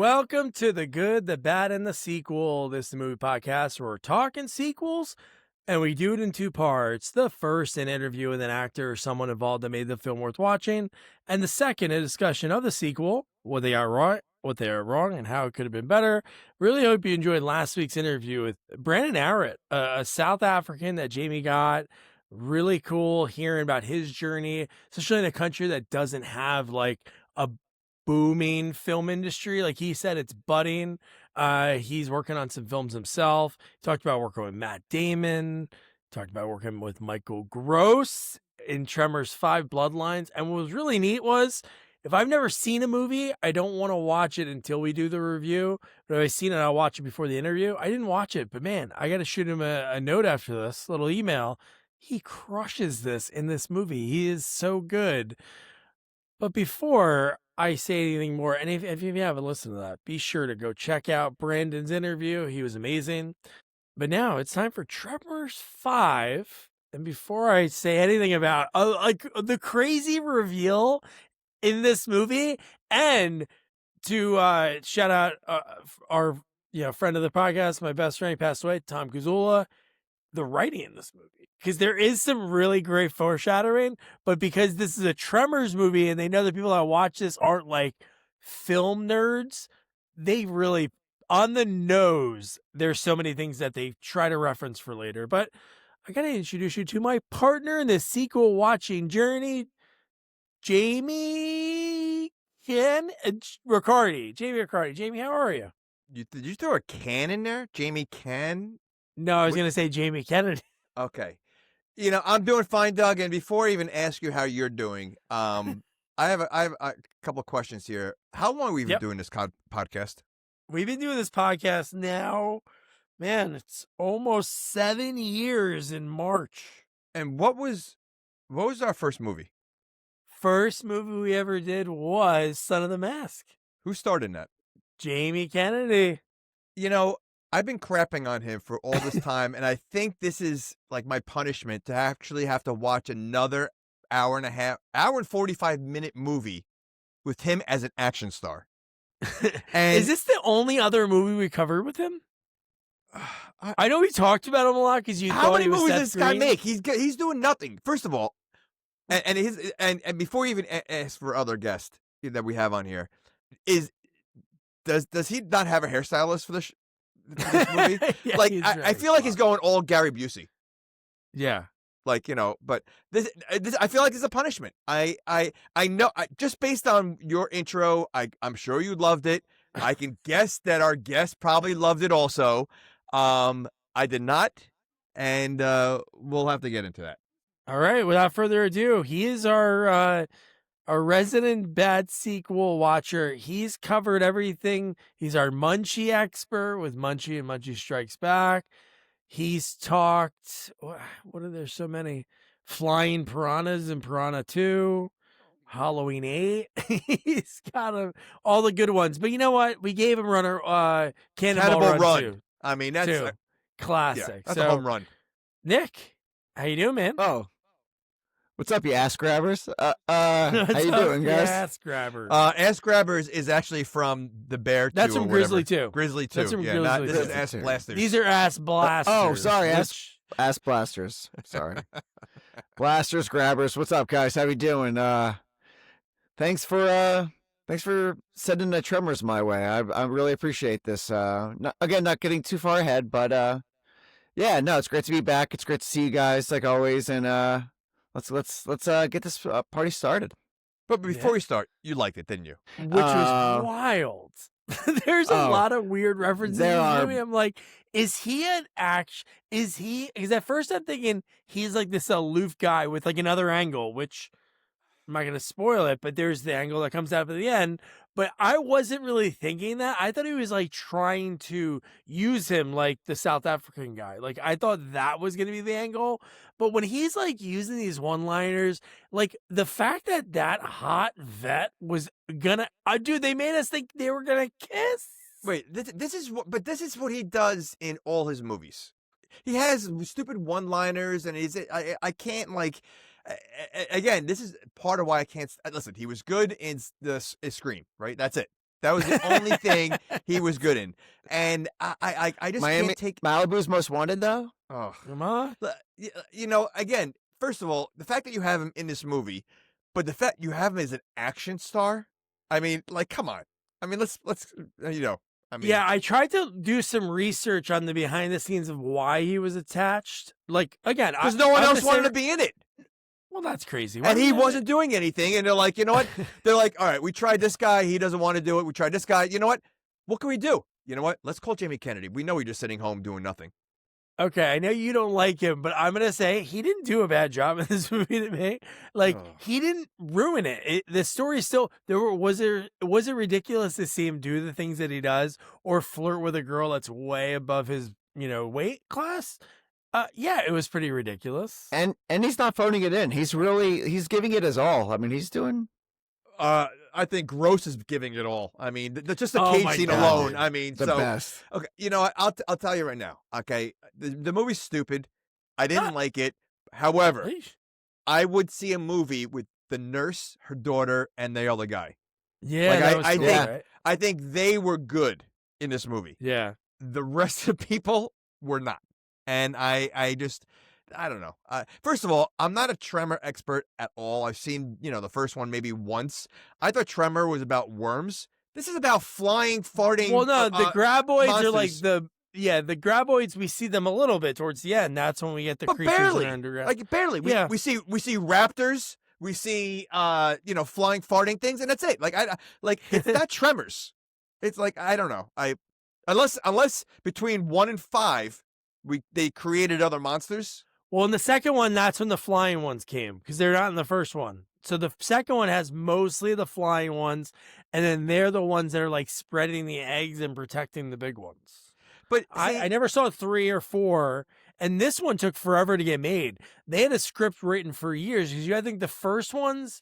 Welcome to The Good, the Bad, and the Sequel. This is a movie podcast where we're talking sequels, and we do it in two parts. The first, an interview with an actor or someone involved that made the film worth watching, and the second, a discussion of the sequel, what they are right, what they are wrong, and how it could have been better. Really hope you enjoyed last week's interview with Brandon Arrett, a South African that Jamie got. Really cool hearing about his journey, especially in a country that doesn't have like a booming film industry. Like he said, it's budding. He's working on some films himself. He talked about working with Matt Damon, talked about working with Michael Gross in Tremors 5 Bloodlines. And what was really neat was, if I've never seen a movie, I don't want to watch it until we do the review. But if I've seen it, I'll watch it before the interview. I didn't watch it, but man, I got to shoot him a note after this, little email. He crushes this in this movie. He is so good. But before I say anything more, and if you haven't listened to that, be sure to go check out Brandon's interview. He was amazing. But now it's time for Tremors 5. And before I say anything about like the crazy reveal in this movie, and to shout out our friend of the podcast, my best friend, he passed away, Tom Guzula, the writing in this movie. Because there is some really great foreshadowing, but because this is a Tremors movie and they know that people that watch this aren't like film nerds, they really, on the nose, there's so many things that they try to reference for later. But I got to introduce you to my partner in this sequel watching journey, Jamie Riccardi. Jamie Riccardi. Jamie, how are you? Did you throw a can in there? Jamie Can? No, I was going to say Jamie Kennedy. Okay. I'm doing fine, Doug. And before I even ask you how you're doing, I have a couple of questions here. How long have we been doing this podcast? We've been doing this podcast now, man, it's almost 7 years in March. And what was our first movie? First movie we ever did was Son of the Mask. Who starred in that? Jamie Kennedy. I've been crapping on him for all this time, and I think this is like my punishment to actually have to watch another hour and 45-minute movie with him as an action star. And is this the only other movie we covered with him? I know we talked about him a lot because you thought he was. How many movies does this guy make? He's doing nothing. First of all, and before you even ask for other guests that we have on here, does he not have a hairstylist for this movie? Yeah, like I feel like he's going all Gary Busey. Yeah. But this I feel like it's a punishment. I know, just based on your intro, I'm sure you loved it. I can guess that our guest probably loved it also. I did not, and we'll have to get into that. All right. Without further ado, he is our resident bad sequel watcher. He's covered everything. He's our Munchie expert with Munchie and Munchie Strikes Back. He's talked, what are there so many? Flying Piranhas and Piranha 2, Halloween 8. He's got all the good ones. But you know what? We gave him Cannonball Run 2. I mean, that's classic. Yeah, that's a home run. Nick, how you doing, man? Oh. What's up, you ass grabbers? How you doing, guys? Ass grabbers. Ass grabbers is actually from the Bear 2. That's from Grizzly 2. Grizzly 2. That's from Grizzly 2. This is Ass Blasters. These are Ass Blasters. Oh, sorry, ass blasters. Sorry. Blasters, grabbers. What's up, guys? How you doing? Thanks for sending the Tremors my way. I really appreciate this. Not getting too far ahead, but yeah, no, it's great to be back. It's great to see you guys, like always, and Let's get this party started. But before we start, you liked it, didn't you? Which was wild. There's a lot of weird references in the movie. I'm like, is he an action? Because at first I'm thinking he's like this aloof guy with like another angle, which I'm not going to spoil it, but there's the angle that comes out at the end. But I wasn't really thinking that. I thought he was like trying to use him like the South African guy. Like I thought that was going to be the angle. But when he's like using these one-liners, like the fact that hot vet was gonna, dude, they made us think they were going to kiss. Wait, this is what he does in all his movies. He has stupid one-liners, and I can't like. Again, this is part of why I can't listen. He was good in the Scream, right? That's it. That was the only thing he was good in. And I just Miami, can't take. Malibu's Most Wanted, though? Oh, Come on. Again, first of all, the fact that you have him in this movie, but the fact you have him as an action star, I mean, like, come on. I mean, let's I mean, Yeah, I tried to do some research on the behind the scenes of why he was attached. Like, again, because no one else wanted to be in it. Well, that's crazy. And he wasn't doing anything. And they're like, you know what? They're like, all right, we tried this guy. He doesn't want to do it. We tried this guy. You know what? What can we do? You know what? Let's call Jamie Kennedy. We know he's just sitting home doing nothing. Okay, I know you don't like him, but I'm gonna say he didn't do a bad job in this movie to me. Like he didn't ruin it. The story still was it ridiculous to see him do the things that he does or flirt with a girl that's way above his weight class? Yeah, it was pretty ridiculous. And he's not phoning it in. He's giving it his all. I mean, he's doing. I think Gross is giving it all. I mean, just the Oh cage my scene God, alone. dude. I mean, The best. Okay, you know what? I'll tell you right now. Okay, the movie's stupid. I didn't like it. However, Yeesh. I would see a movie with the nurse, her daughter, and the other guy. Yeah, Like, that was I cool, think- right? I think they were good in this movie. Yeah. The rest of the people were not. And I don't know. First of all, I'm not a Tremor expert at all. I've seen, the first one maybe once. I thought Tremor was about worms. This is about flying, farting. Well, no, the Graboids are like monsters. the Graboids. We see them a little bit towards the end. That's when we get the But creatures barely. that are underground. Like barely. Yeah. We see raptors. We see flying, farting things, and that's it. Like it's not Tremors. It's like I don't know. Unless between 1 and 5, they created other monsters. Well, in the second one, that's when the flying ones came because they're not in the first one. So the second one has mostly the flying ones, and then they're the ones that are like spreading the eggs and protecting the big ones. But I never saw 3 or 4, and this one took forever to get made. They had a script written for years because I think the first one's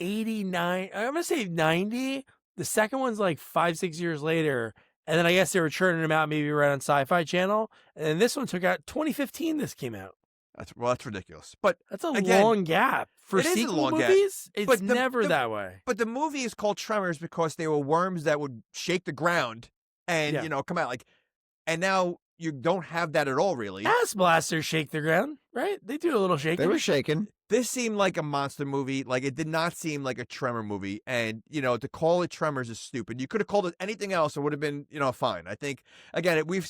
89. I'm gonna say 90. The second one's like 5-6 years later, and then I guess they were churning them out maybe right on Sci-Fi Channel, and then this one took out 2015. This came out. That's ridiculous. But That's a again, long gap for it is a sequel long gap. movies. It's But never that way. But the movie is called Tremors because they were worms that would shake the ground and Yeah. come out and now you don't have that at all really. Ass blasters shake the ground, right? They do a little shaking. They were shaking. This seemed like a monster movie. Like it did not seem like a Tremor movie. And to call it Tremors is stupid. You could have called it anything else. It would have been fine. I think again we've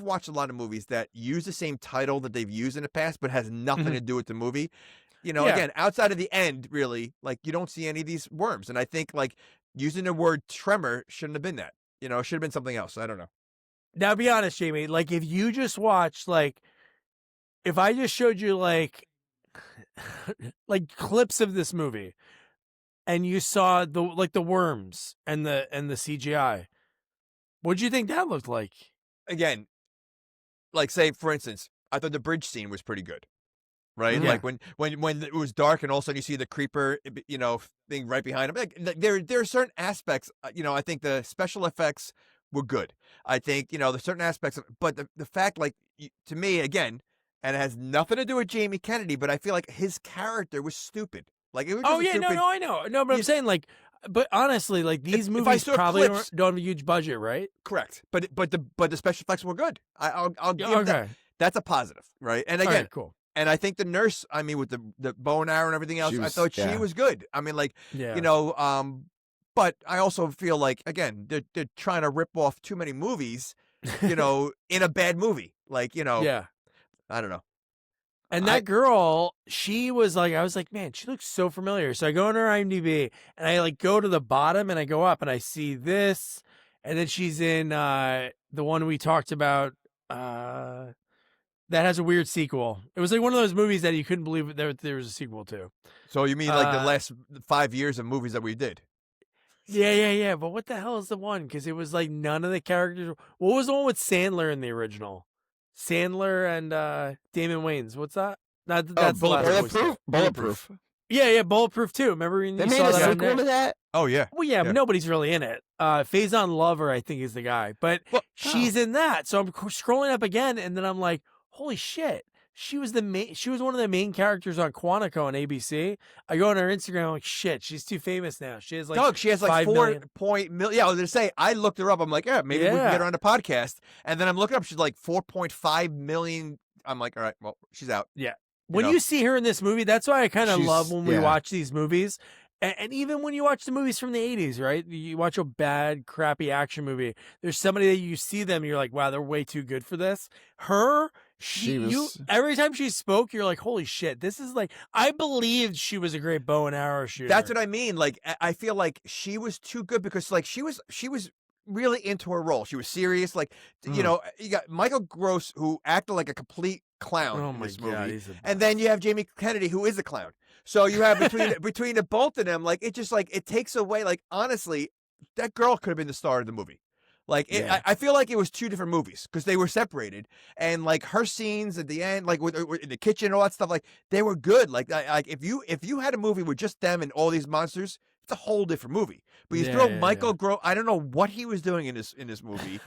watched a lot of movies that use the same title that they've used in the past, but has nothing Mhm. to do with the movie. Yeah. Again, outside of the end, really, like you don't see any of these worms. And I think like using the word Tremor shouldn't have been that. It should have been something else. I don't know. Now, be honest, Jamie. Like, if you just watched, if I just showed you like clips of this movie, and you saw the worms and the CGI, what'd you think that looked like? Again, like say for instance, I thought the bridge scene was pretty good, right? Yeah. Like when it was dark and all of a sudden you see the creeper, thing right behind him. Like there are certain aspects, I think the special effects were good. I think there's certain aspects, but the fact to me again, and it has nothing to do with Jamie Kennedy, but I feel like his character was stupid. Like it was. Oh just yeah, stupid. no, I know, no, but I'm saying but honestly, these if I movies saw probably clips- don't have a huge budget, right? Correct, but the special effects were good. I'll give Okay, that. That's a positive, right? And all again, right, cool. and I think the nurse, with the bow and arrow and everything else, I thought she was good. I mean, Yeah, but I also feel like again they're trying to rip off too many movies, in a bad movie. yeah. I don't know. And that girl, she was I was like, man, she looks so familiar. So I go on her IMDb and I go to the bottom and I go up and I see this. And then she's in the one we talked about that has a weird sequel. It was one of those movies that you couldn't believe there was a sequel to. So you mean the last 5 years of movies that we did? Yeah. But what the hell is the one? Because it was none of the characters. What was the one with Sandler in the original? Sandler and Damon Wayans. What's that? That's the last one. Bulletproof. Bulletproof. Yeah, Bulletproof too. Remember when They you made saw a that on sequel there? to that. Oh yeah. Well, yeah, but nobody's really in it. Faison Lover, I think, is the guy, but Well, she's in that. So I'm scrolling up again, and then I'm like, holy shit, she was one of the main characters on Quantico on ABC. I go on her Instagram, I'm like, shit, she's too famous now. She has like Doug, she has like 5 million. 4.0. Yeah, I was gonna say. I looked her up. I'm like, yeah, maybe we can get her on the podcast. And then I'm looking up. She's like 4.5 million. I'm like, all right, well, she's out. Yeah. When you see her in this movie, that's why I kind of love when we watch these movies. And even when you watch the movies from the 80s, right? You watch a bad, crappy action movie. There's somebody that you see them, you're like, wow, they're way too good for this. Her, every time she spoke, you're like, holy shit, this is like, I believed she was a great bow and arrow shooter. That's what I mean. Like, I feel like she was too good because, like, she was really into her role. She was serious. Like, you know, you got Michael Gross, who acted like a complete clown in this movie, and then you have Jamie Kennedy, who is a clown. So you have between the both of them, like, it just like it takes away. Like, honestly, that girl could have been the star of the movie. Like, I feel like it was two different movies because they were separated, and like her scenes at the end, like with in the kitchen and all that stuff, like they were good. Like if you had a movie with just them and all these monsters, it's a whole different movie. But you throw Michael Gross, I don't know what he was doing in this movie.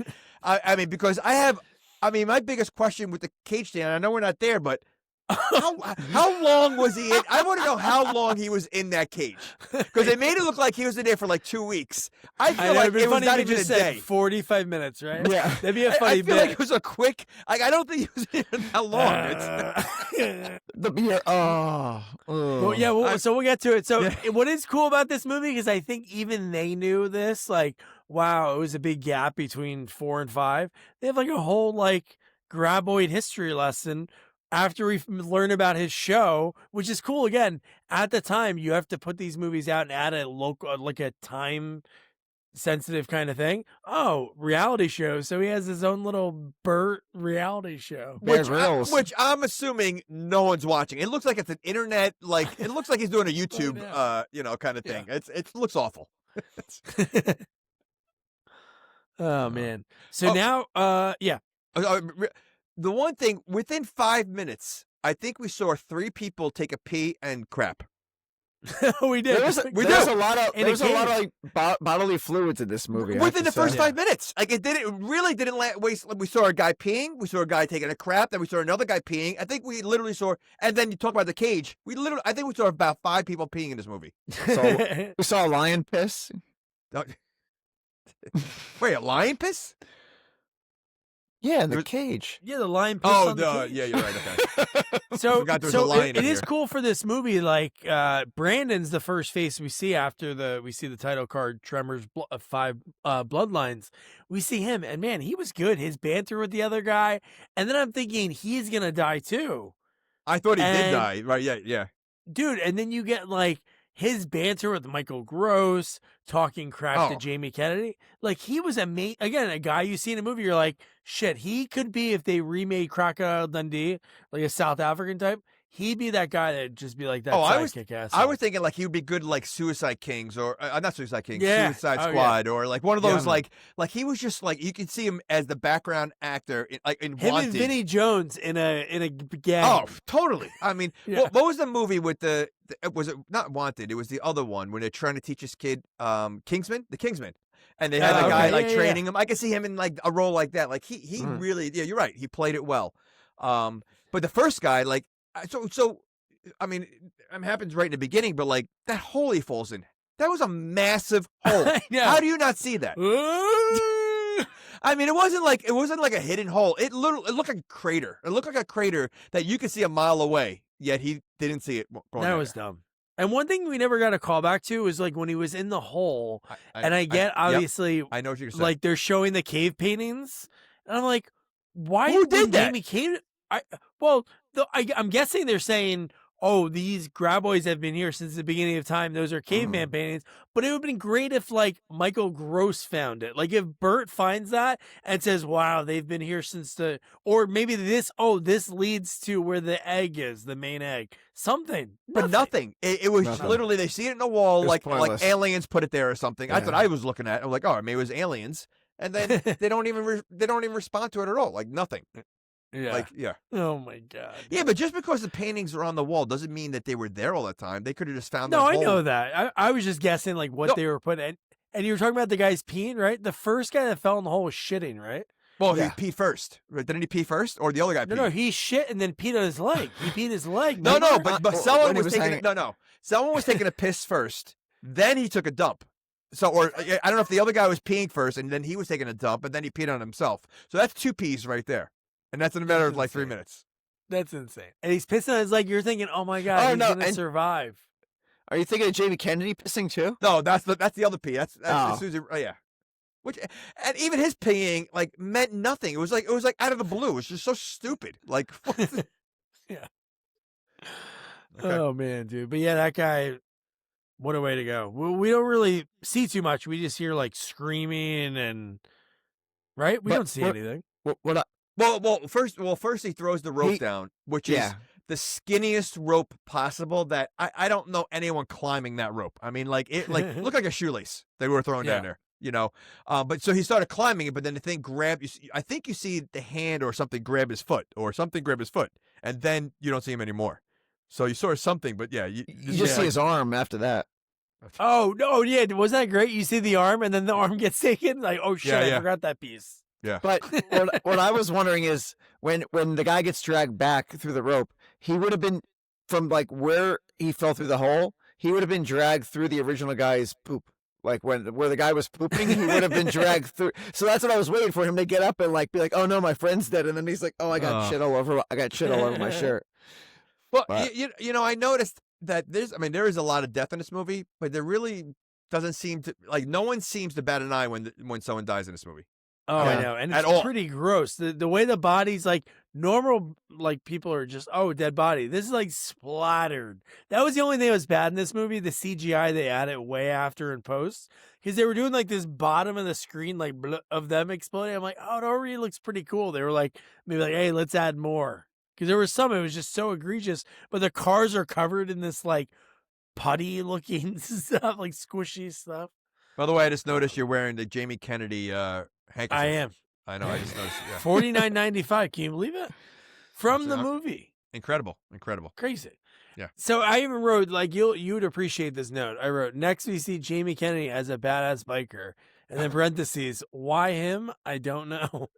I mean, because my biggest question with the cage stand, I know we're not there, but how long was he in? I want to know how long he was in that cage, because they made it look like he was in there for like 2 weeks. I feel like it was not even a day. 45 minutes, right? Yeah, that'd be a funny I feel like it was a quick. Like, I don't think he was in there that long. The beer. Well, yeah. So we'll get to it. So what is cool about this movie, because I think even they knew this. Like, wow, it was a big gap between 4 and 5. They have like a whole like Graboid history lesson after we learn about his show, which is cool. Again, at the time, you have to put these movies out and add a local, like a time sensitive kind of thing. Oh, reality show. So he has his own little Burt reality show. Which I'm assuming no one's watching. It looks like it's an internet, like, it looks like he's doing a YouTube, kind of thing. It looks awful. Oh, man. So now, the one thing, within 5 minutes, I think we saw 3 people take a pee and crap. We did. There's a lot of like bodily fluids in this movie. Within the first 5 minutes, like it really didn't waste. We saw a guy peeing, we saw a guy taking a crap, then we saw another guy peeing. I think we literally saw, and then you talk about the cage. I think we saw about 5 people peeing in this movie. So we saw a lion piss. Wait, a lion piss? Yeah, in the cage. Yeah, the lion piss on the cage. Yeah, you're right. Okay. So it is cool for this movie. Like, Brandon's the first face we see after we see the title card, Tremors 5 Bloodlines. We see him, and man, he was good. His banter with the other guy, and then I'm thinking he's gonna die too. I thought he did die. Right? Yeah. Dude, and then you get like his banter with Michael Gross, talking crap to Jamie Kennedy. Like, he was again, a guy you see in a movie, you're like, shit, he could be, if they remade Crocodile Dundee, like a South African type, he'd be that guy that'd just be like that sidekick ass. I was thinking like he would be good like Suicide Kings or not Suicide Kings, Suicide Squad or like one of those like he was just like, you could see him as the background actor in him Wanted. And Vinnie Jones in a gang. Oh, totally. I mean, what was the movie with was it not Wanted? It was the other one when they're trying to teach his kid Kingsman, the Kingsman. And they had a guy training him. I could see him in like a role like that. Like he really, you're right. He played it well. But the first guy, like, so I mean, it happens right in the beginning, but like that hole he falls in, that was a massive hole. How do you not see that? I mean, it wasn't like a hidden hole. It looked like a crater. It looked like a crater that you could see a mile away. Yet he didn't see it. That was dumb. And one thing we never got a call back to is like when he was in the hole, obviously, I know what you're saying. Like they're showing the cave paintings, and I'm like, why? Who did that? Jamie came. I'm guessing they're saying, oh, these Graboids have been here since the beginning of time. Those are caveman paintings. But it would have been great if like Michael Gross found it. Like if Burt finds that and says, wow, they've been here since or maybe this leads to where the egg is, the main egg. Something. But nothing. It was literally, they see it in the wall, like aliens put it there or something. Yeah. That's what I was looking at. I'm like, oh, maybe it was aliens. And then they don't even respond to it at all. Like nothing. Yeah. Oh my God. Yeah, but just because the paintings are on the wall doesn't mean that they were there all the time. They could have just found. No, I know that. I was just guessing like what they were putting in. And you were talking about the guys peeing, right? The first guy that fell in the hole was shitting, right? Well, Yeah. he peed first. Right? Didn't he pee first, or the other guy peed? No, he shit and then peed on his leg. He peed his leg. No, remember? but someone when he was was taking hanging- no. Someone was taking a piss first. Then he took a dump. So, or I don't know if the other guy was peeing first, and then he was taking a dump, and then he peed on himself. So that's 2 pees right there, and that's in a matter of like 3 minutes. That's insane. And he's pissing on his leg. You're thinking, oh my God, he's going to survive. Are you thinking of Jamie Kennedy pissing too? No, that's the other pee. That's Oh. Susie. Oh, yeah. Which, and even his peeing like meant nothing. It was like out of the blue. It was just so stupid. Like, Yeah. Okay. Oh man, dude. But yeah, that guy, what a way to go. We don't really see too much. We just hear like screaming and right. We But don't see what- anything. well, first he throws the rope He- down, which is Yeah. the skinniest rope possible. That I don't know anyone climbing that rope. I mean, like it looked like a shoelace they were throwing down Yeah. there. You know, but so he started climbing it, but then the thing grabbed. I think you see the hand or something grab his foot, and then you don't see him anymore. So you saw something, but yeah, You just see his arm after that. Oh no, yeah. Wasn't that great? You see the arm and then the arm gets taken. Like, oh shit, Yeah. I forgot that piece. But what I was wondering is when the guy gets dragged back through the rope, he would have been from like where he fell through the hole. He would have been dragged through the original guy's poop. Like where the guy was pooping, he would have been dragged through. So that's what I was waiting for him to get up and like be like, "Oh no, my friend's dead," and then he's like, "Oh, I got shit all over. I got shit all over my shirt." Well, But- you know, I noticed that there is a lot of death in this movie, but there really doesn't seem to no one seems to bat an eye when someone dies in this movie. Oh, I Yeah. know, and At it's all. pretty gross. The way the body's like normal, like people are just dead body. This is like splattered. That was the only thing that was bad in this movie. The CGI they added way after in post because they were doing like this bottom of the screen like of them exploding. I'm like, oh, it already looks pretty cool. They were like maybe like, hey, let's add more because there was some. It was just so egregious. But the cars are covered in this like putty looking stuff, like squishy stuff. By the way, I just noticed you're wearing the Jamie Kennedy handkerchief. I am. I know. I just noticed. Yeah. $49.95. Can you believe it? From the That's movie. Incredible. Crazy. Yeah. So I even wrote like you'd appreciate this note. I wrote next we see Jamie Kennedy as a badass biker, and then parentheses why him? I don't know.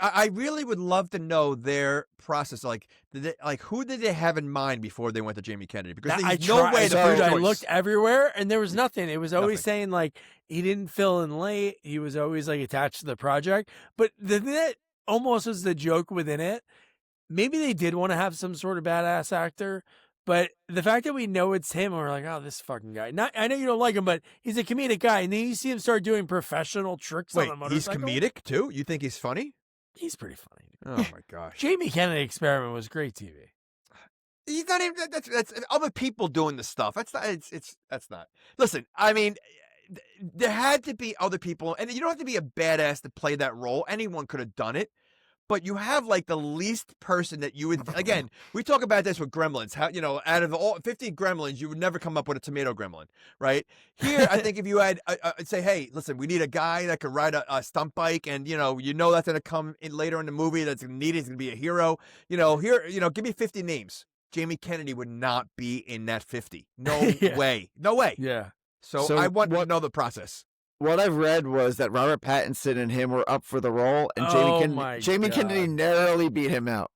I really would love to know their process. Like, who did they have in mind before they went to Jamie Kennedy? Because there's no way the first I choice. looked everywhere and there was nothing. It was always Nothing. saying like he didn't fill in late. He was always like attached to the project. But the thing that almost was the joke within it. Maybe they did want to have some sort of badass actor. But the fact that we know it's him, and we're like, oh, this fucking guy. I know you don't like him, but he's a comedic guy. And then you see him start doing professional tricks Wait, on a he's motorcycle. comedic too? You think he's funny? He's pretty funny. Oh my gosh. Jamie Kennedy Experiment was great TV. He's not even. That's other people doing the stuff. That's not. That's not. Listen, I mean, there had to be other people, and you don't have to be a badass to play that role. Anyone could have done it, but you have like the least person that you would. Again, we talk about this with Gremlins. How out of all 50 Gremlins, you would never come up with a tomato Gremlin, right? Here, I think if you had say, hey, listen, we need a guy that could ride a stunt bike, and you know that's gonna come in later in the movie. That's needed. He's gonna be a hero. Here, give me 50 names. Jamie Kennedy would not be in that 50. No Yeah. way. No way. Yeah. So I want to know the process. What I've read was that Robert Pattinson and him were up for the role, and Oh my Jamie Kennedy God. narrowly beat him out.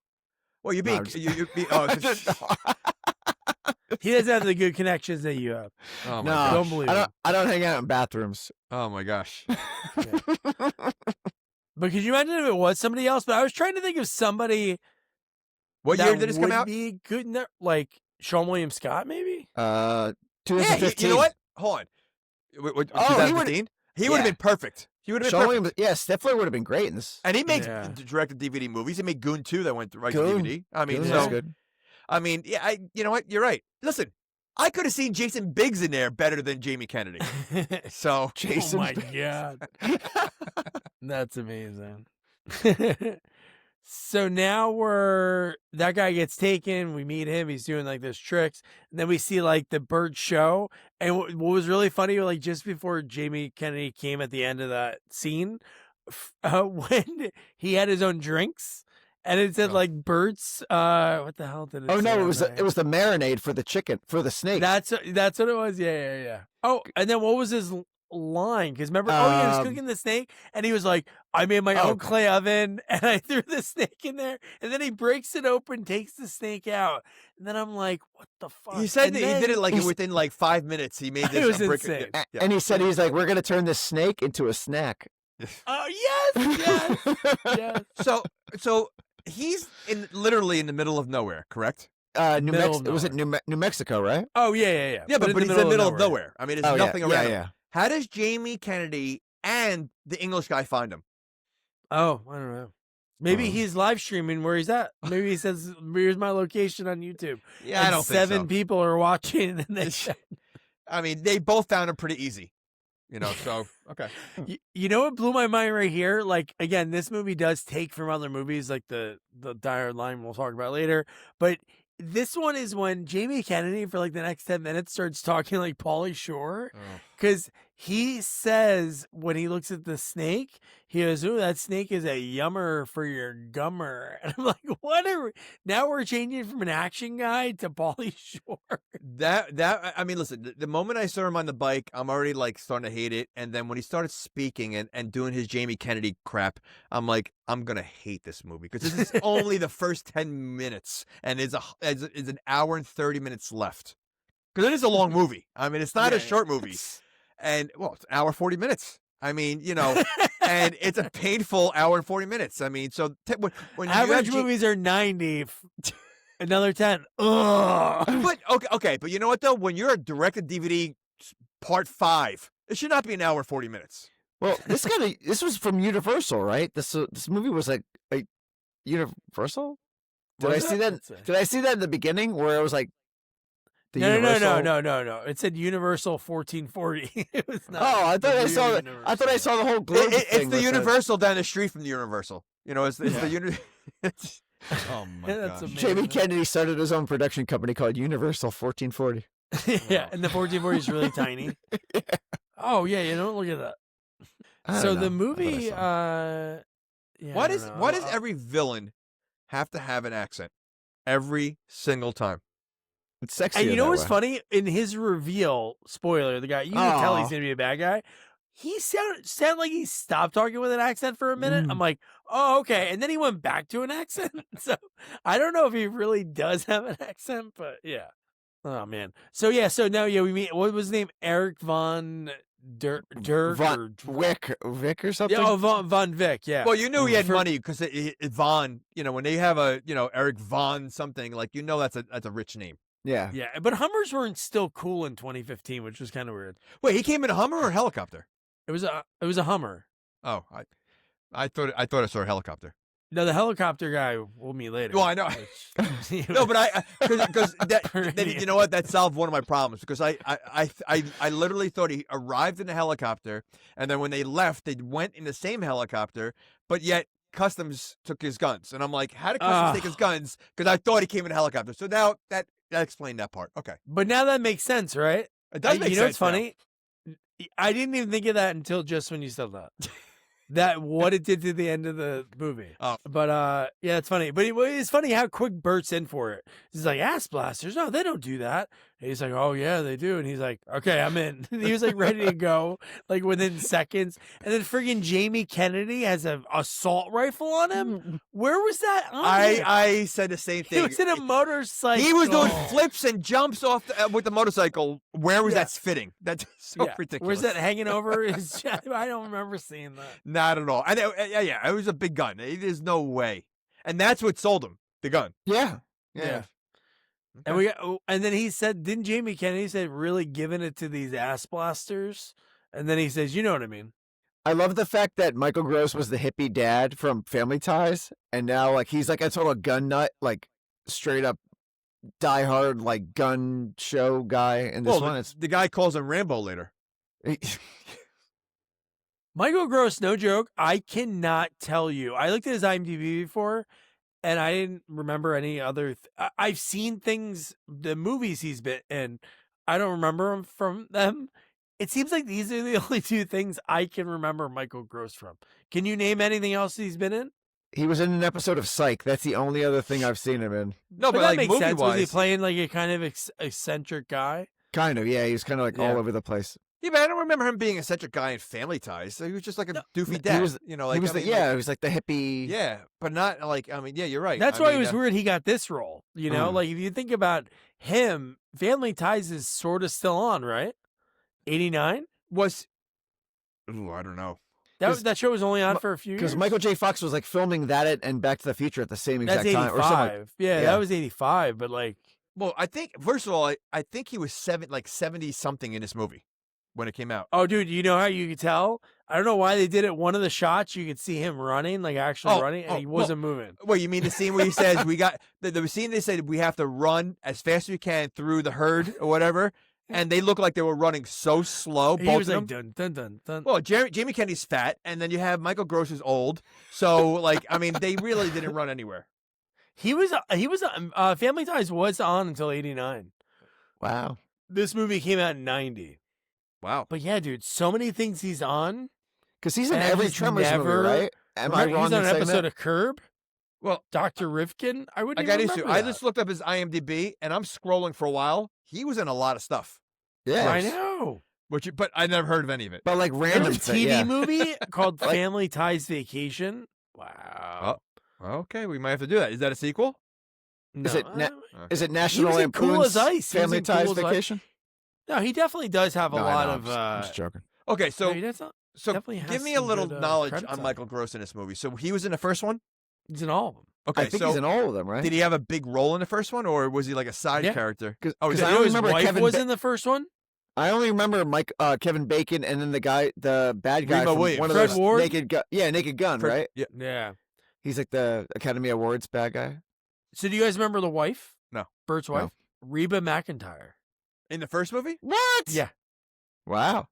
Well, you No, beat. I'm just- You beat. Oh, He doesn't have the good connections that you have. oh my No, gosh. Don't believe I don't hang out in bathrooms. Oh my gosh. But could you imagine if it was somebody else? But I was trying to think of somebody What that year did this come would out? be good in there, like Sean William Scott, maybe? 2015. You know what? Hold on. What, Oh, he would- 2015? He would have yeah. been perfect. He would have been Sean perfect. William, yeah, Stifler would have been great in this. And he makes Yeah. directed DVD movies. He made Goon 2 that went right Goon. to DVD. I mean, Goon so was good. I mean, yeah, you know what? You're right. Listen, I could have seen Jason Biggs in there better than Jamie Kennedy. So Jason oh my Biggs. God. That's amazing. So now that guy gets taken. We meet him. He's doing like those tricks. And then we see like the bird show. And what was really funny, like just before Jamie Kennedy came at the end of that scene, when he had his own drinks and it said Oh. like Burt's, what the hell did it Oh say no, on it there? was the marinade for the chicken for the snake. That's what it was. Yeah. Oh, and then what was his line? Because remember, he was cooking the snake, and he was like, "I made my own clay oven, and I threw the snake in there." And then he breaks it open, takes the snake out, and then I'm like, "What the fuck?" He said and that then, he did it like within like 5 minutes. He made this. It was insane. And he said he's like, "We're gonna turn this snake into a snack." Oh yes. So he's literally in the middle of nowhere, correct? New Mexico. Was it New Mexico, right? Oh yeah. Yeah, but he's in the middle of nowhere. I mean, there's nothing around him. Yeah. How does Jamie Kennedy and the English guy find him? Oh, I don't know. Maybe he's live streaming where he's at. Maybe he says, "Here's my location on YouTube." Yeah, and I don't think 7 people are watching, and they. I mean, they both found him pretty easy. So okay. You know what blew my mind right here? Like, again, this movie does take from other movies, like the Dire Line we'll talk about later. But this one is when Jamie Kennedy, for like the next 10 minutes, starts talking like Pauly Shore. Because he says, when he looks at the snake, he goes, "Ooh, that snake is a yummer for your gummer." And I'm like, what are we? Now we're changing from an action guy to Pauly Shore. I mean, listen, the moment I saw him on the bike, I'm already like starting to hate it. And then when he started speaking and doing his Jamie Kennedy crap, I'm like, I'm going to hate this movie because this is only the first 10 minutes and it's an hour and 30 minutes left. Because it is a long movie. I mean, it's not a short movie. And, well, it's an hour, 40 minutes. I mean, and it's a painful hour and 40 minutes. I mean, so when average movies are 90, another 10. Ugh. But, okay. But you know what, though? When you're a directed DVD part 5, it should not be an hour and 40 minutes. Well, this was from Universal, right? This movie was like Universal? Did I see that in the beginning where it was like, No. It said Universal 1440. It was not. Oh, I thought I saw the whole globe thing. It's the Universal down the street from the Universal. It's the Oh my god! Jamie Kennedy started his own production company called Universal 1440. Yeah, and the 1440 is really tiny. Yeah. Oh yeah, look at that. So the movie, why does every villain have to have an accent every single time? It's sexy. And you know what's funny? In his reveal, spoiler, the guy, you can tell he's going to be a bad guy. He sounded like he stopped talking with an accent for a minute. I'm like, oh, okay. And then he went back to an accent. So I don't know if he really does have an accent, but yeah. Oh, man. So now, we meet, what was his name? Eric Von Dirk Vic or something? Yeah, Von Vic, yeah. Well, you knew he had money because Von, when they have a, Eric Von something, like, that's a rich name. Yeah. Yeah, but Hummers weren't still cool in 2015, which was kind of weird. Wait, he came in a Hummer or a helicopter? It was a Hummer. Oh, I thought I saw a helicopter. No, the helicopter guy will meet later. Well, I know. No, but because you know what? That solved one of my problems because I literally thought he arrived in a helicopter and then when they left, they went in the same helicopter, but yet Customs took his guns, and I'm like, how did Customs take his guns? Because I thought he came in a helicopter. So now that explained that part. Okay, but now that makes sense, right? It does make sense. You know what's funny? I didn't even think of that until just when you said that. That what it did to the end of the movie. Oh. But yeah, it's funny. But it's funny how quick Burt's in for it. He's like, ass blasters? No, they don't do that. And he's like, oh yeah, they do. And he's like, okay, I'm in. He was like ready to go, like within seconds. And then friggin' Jamie Kennedy has an assault rifle on him. Where was that on him? I said the same thing. He was in a motorcycle. He was doing flips and jumps off with the motorcycle. Where was that fitting? That's so ridiculous. Where's that hanging over his chest? I don't remember seeing that. Not at all. It was a big gun. There's no way. And that's what sold him, the gun. Yeah. Okay. And then he said, didn't Jamie Kennedy say really giving it to these ass blasters? And then he says, you know what I mean? I love the fact that Michael Gross was the hippie dad from Family Ties, and now like he's like a total gun nut, like straight up diehard like gun show guy. And this one, the guy calls him Rambo later. Michael Gross, no joke. I cannot tell you. I looked at his IMDb before, and I didn't remember any other. I've seen things, the movies he's been in. I don't remember him from them. It seems like these are the only two things I can remember Michael Gross from. Can you name anything else he's been in? He was in an episode of Psych. That's the only other thing I've seen him in. No, but that like makes sense. movie-wise, Was he playing like a kind of eccentric guy? Kind of, yeah. He was kind of like all over the place. Yeah, but I don't remember him being such a guy in Family Ties. So he was just like a doofy He dad. was, like he was I the mean, he was like the hippie. yeah, but not like yeah, you're right. That's I why mean, it was weird he got this role. You know, Mm. like if you think about him, Family Ties is sort of still on, right? 89. Was I don't know. That show was only on for a few years. Because Michael J. Fox was like filming that and Back to the Future at the same exact That's time. 85. Or something. Yeah, yeah. that was 85. But like, Well, I think first of all, I think he was 70 something in this movie when it came out. oh, dude, you know how you could tell? I don't know why they did it. One of the shots, you could see him running, like actually running, and he wasn't moving. Well, you mean the scene where he says we got the scene they said we have to run as fast as we can through the herd or whatever, and they look like they were running so slow. He Both was of like them. dun dun dun dun. Well, Jamie Kennedy's fat, and then you have Michael Gross is old. So, like, I mean, they really didn't run anywhere. He was Family Ties was on until 89. Wow. This movie came out in 90. Wow. But yeah, dude, so many things he's on. Because he's in And I every just Tremors never- movie, right? Am I Remember, wrong he's on in an saying episode that? of Curb. Well, Dr. Rifkin. I wouldn't I got even issue. remember I that. just looked up his IMDb, and I'm scrolling for a while. He was in a lot of stuff, Yeah. I know. but I never heard of any of it. But like There random was a thing, TV yeah. movie called Like- Family Ties Vacation. Wow. Okay, we might have to do that. Is that a sequel? No, Is it Is it He National was in Cool Lampoon's as Ice. He was Family in Cool Ties as Ice. Vacation? no, he definitely does have a No, I lot know, of. I'm just joking. Okay, so no, he does not- so definitely has give me a some little good, knowledge credits on on it. Michael Gross in this movie. So he was in the first one. He's in all of them. Okay, I think so he's in all of them, right? did he have a big role in the first one, or was he like a side Yeah. character? Because Oh, is I that- You know only his remember wife Kevin. was in the first one. I only remember Kevin Bacon, and then the bad guy Remo from Williams. one of Fred those Ward? Naked Gun. Yeah, Naked Gun, Fred- right? Yeah. Yeah. He's like the Academy Awards bad guy. So do you guys remember the wife? No. Bert's No. wife, Reba McEntire. In the first movie? What? Yeah. Wow.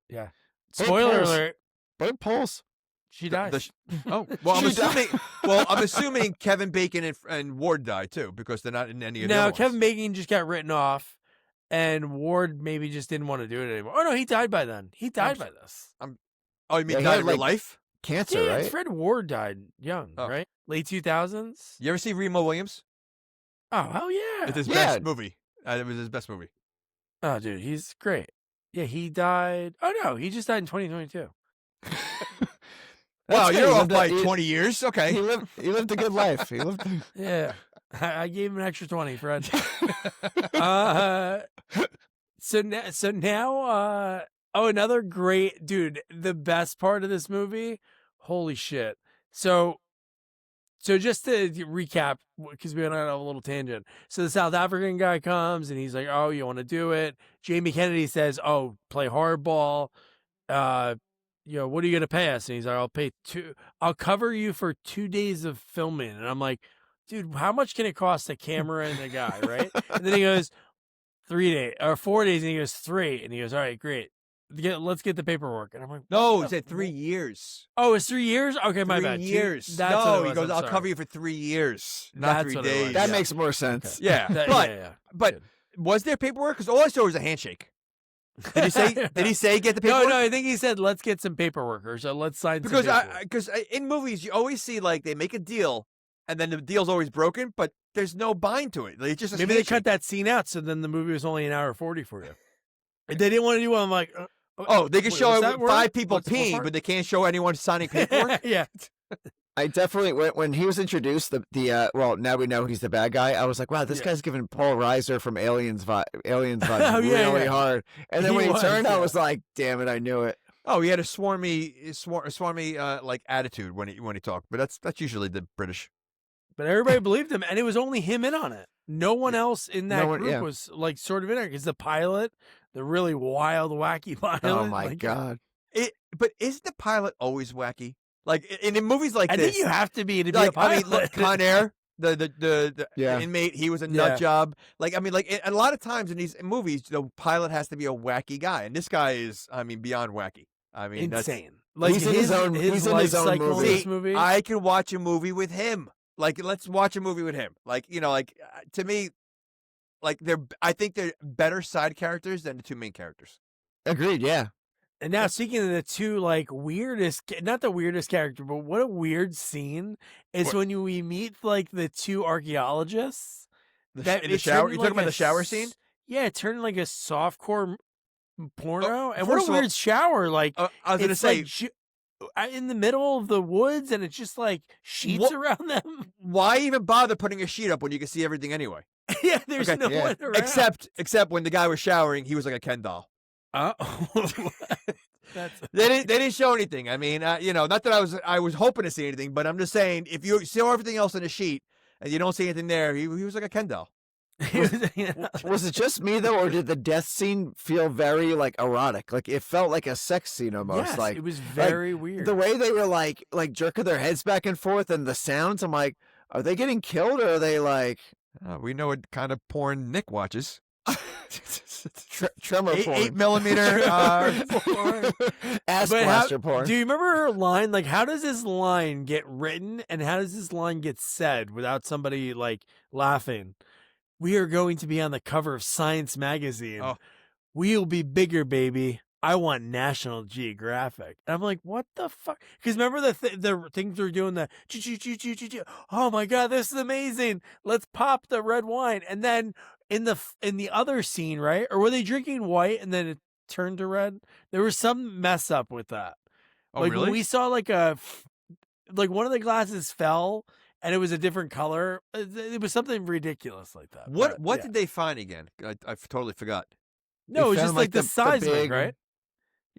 Yeah. Burt Spoiler Pulse. alert. Burt Pulse. She The- dies. the- Oh, well, I'm She died. assuming. Well, I'm assuming Kevin Bacon and Ward died too because they're not in any of the No, other ones. Kevin Bacon just got written off, and Ward maybe just didn't want to do it anymore. Oh no, he died by then. He died by this. Oh, you mean Yeah, he died had, in real like- life? Cancer, Yeah, right? Fred Ward died young, Oh. right? Late 2000s. You ever see Remo Williams? Oh hell yeah! It's his Yeah. best movie. It was his best movie. Oh dude, he's great. Yeah, he died. Oh no, he just died in 2022. Wow, good. you're He off lived a- by he- 20 years. Okay. He lived a good life. He lived. Yeah, I gave him an extra 20, Fred. So now, oh, another great dude. The best part of this movie, holy shit. So just to recap, because we went on a little tangent. So the South African guy comes and he's like, "Oh, you want to do it?" Jamie Kennedy says, "Oh, play hardball. What are you gonna pay us?" And he's like, I'll cover you for 2 days of filming." And I'm like, dude, how much can it cost a camera and a guy, right? And then he goes, 3 days or 4 days, and he goes 3, and he goes, "All right, great. Let's get the paperwork." And I'm like, No, what he the- said 3 years. Oh, it's 3 years? Okay, my 3 bad. years. That's what No, it he was, goes, I'm I'll sorry. cover you for 3 years, not That's 3 what it days. was. That Yeah. makes more sense. Yeah, That- but yeah. but was there paperwork? Because all I saw was a handshake. Did he say? Did he say get the No, paperwork? no. I think he said, "Let's get some paperwork," or so let's sign. Because some paperwork. because in movies you always see like they make a deal and then the deal's always broken, but there's no bind to it. Like, it's just a Maybe they handshake. cut that scene out, so then the movie was only an hour 40 for you. And they didn't want to do one. I'm like, Oh, they can wait, show what's that word? 5 people What's the peeing, part? but they can't show anyone signing paperwork. yeah. I definitely when he was introduced well, now we know he's the bad guy. I was like, wow, this Yeah. giving giving Paul Reiser from Aliens vibes Oh, really yeah. hard. And then He when he was, turned, I yeah. was like, damn it, I knew it. Oh, he had a swarmy like attitude when he talked, but that's usually the British. But everybody believed him, and it was only him in on it. No one else in that No one- group yeah. was like sort of in there because the pilot, the really wild, wacky pilot. Oh my like, god. But isn't the pilot always wacky? Like in movies like I this, think you have to be a like pilot. I mean, look, Con Air, the Yeah. inmate, he was a Yeah. nut job. Like I mean, like a lot of times in these movies, the pilot has to be a wacky guy, and this guy is, I mean, beyond wacky. I mean, insane. Like He's in his own- he's in life his own cycle movie. in this movie. I can watch a movie with him. Like, let's watch a movie with him. Like, to me, like I think they're better side characters than the 2 main characters. Agreed, yeah. And now, speaking of the 2, like, not the weirdest character, but what a weird scene is What? when we meet, like, the 2 archaeologists. In the it shower, turned you like talking about a the shower scene? Yeah, it turned like a softcore porno. And first what of a all- weird shower. Like, I was gonna it's say, like in the middle of the woods, and it's just like sheets What- around them. why even bother putting a sheet up when you can see everything anyway? Yeah, there's Okay, no yeah. one around. Except when the guy was showering, he was like a Ken doll. That's They didn't show anything. I mean, not that I was hoping to see anything, but I'm just saying if you see everything else in the sheet and you don't see anything there, he was like a Ken doll. Was it just me though, or did the death scene feel very like erotic? Like it felt like a sex scene almost. Yes, like it was very weird. the way they were like jerking their heads back and forth, and the sounds. I'm like, are they getting killed, or are they like We know what kind of porn Nick watches. tremor porn? 8 millimeter. Ass But blaster porn. do you remember her line? Like, how does this line get written, and how does this line get said without somebody like laughing? We are going to be on the cover of Science magazine. Oh. We'll be bigger, baby. I want National Geographic. And I'm like, what the fuck? Because remember the things we were doing, the oh my god, this is amazing. Let's pop the red wine. And then in the other scene, right? Or were they drinking white and then it turned to red? There was some mess up with that. Oh, like really? when we saw like one of the glasses fell and it was a different color. It was something ridiculous like that. What But, yeah. did they find again? I totally forgot. No, it was found, just like the seismic, big, right?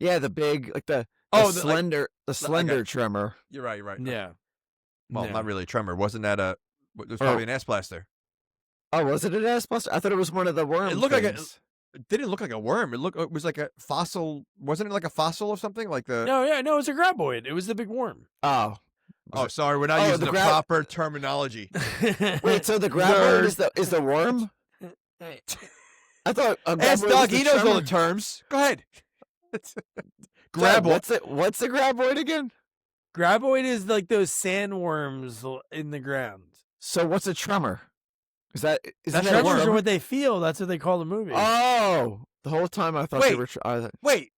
Yeah, the big the Oh, slender got- tremor. You're right. You're right. Yeah. Well, Yeah. not really a tremor. Wasn't that it was probably an ass blaster. Oh, was it an ass blaster? I thought it was one of the worm. It looked like things. it didn't look like a worm. It was like a fossil. Wasn't it like a fossil or something? Like the No, it was a graboid. It was the big worm. Oh, Oh, sorry, we're not Oh, using the the grab- proper terminology. wait. So the graboid is the worm? I thought a Ask graboid Doug. was He the knows all tremor. the terms. Go ahead. Doug, Graboid. what's the graboid again? Graboid is like those sandworms in the ground. So what's a tremor? Is that That's that a Tremors worm? are what they feel. That's what they call the movie. Oh, the whole time I thought they Wait. were. Wait,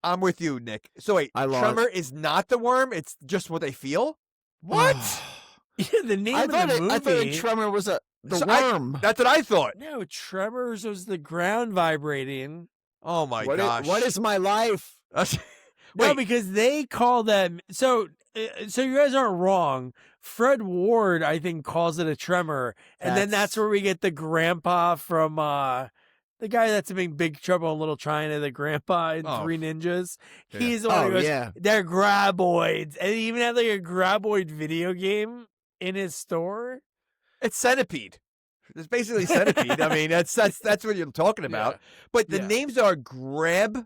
I'm with you, Nick. So wait, I lost. tremor is not the worm. It's just what they feel. What? Yeah, the name I of thought the movie. I thought a tremor was the So worm. That's what I thought. No, Tremors was the ground vibrating. Oh my What gosh. what is my life? No, Wait. because they call them so you guys aren't wrong. Fred Ward, I think, calls it a tremor, and then that's where we get the grandpa from the guy that's in Big Trouble in Little China, the grandpa in Oh. Three Ninjas. Yeah. He's the one who goes, Yeah. they're graboids, and he even had like a graboid video game in his store. It's centipede. It's basically centipede. I mean, that's what you're talking about. But the Yeah. names are Graboid,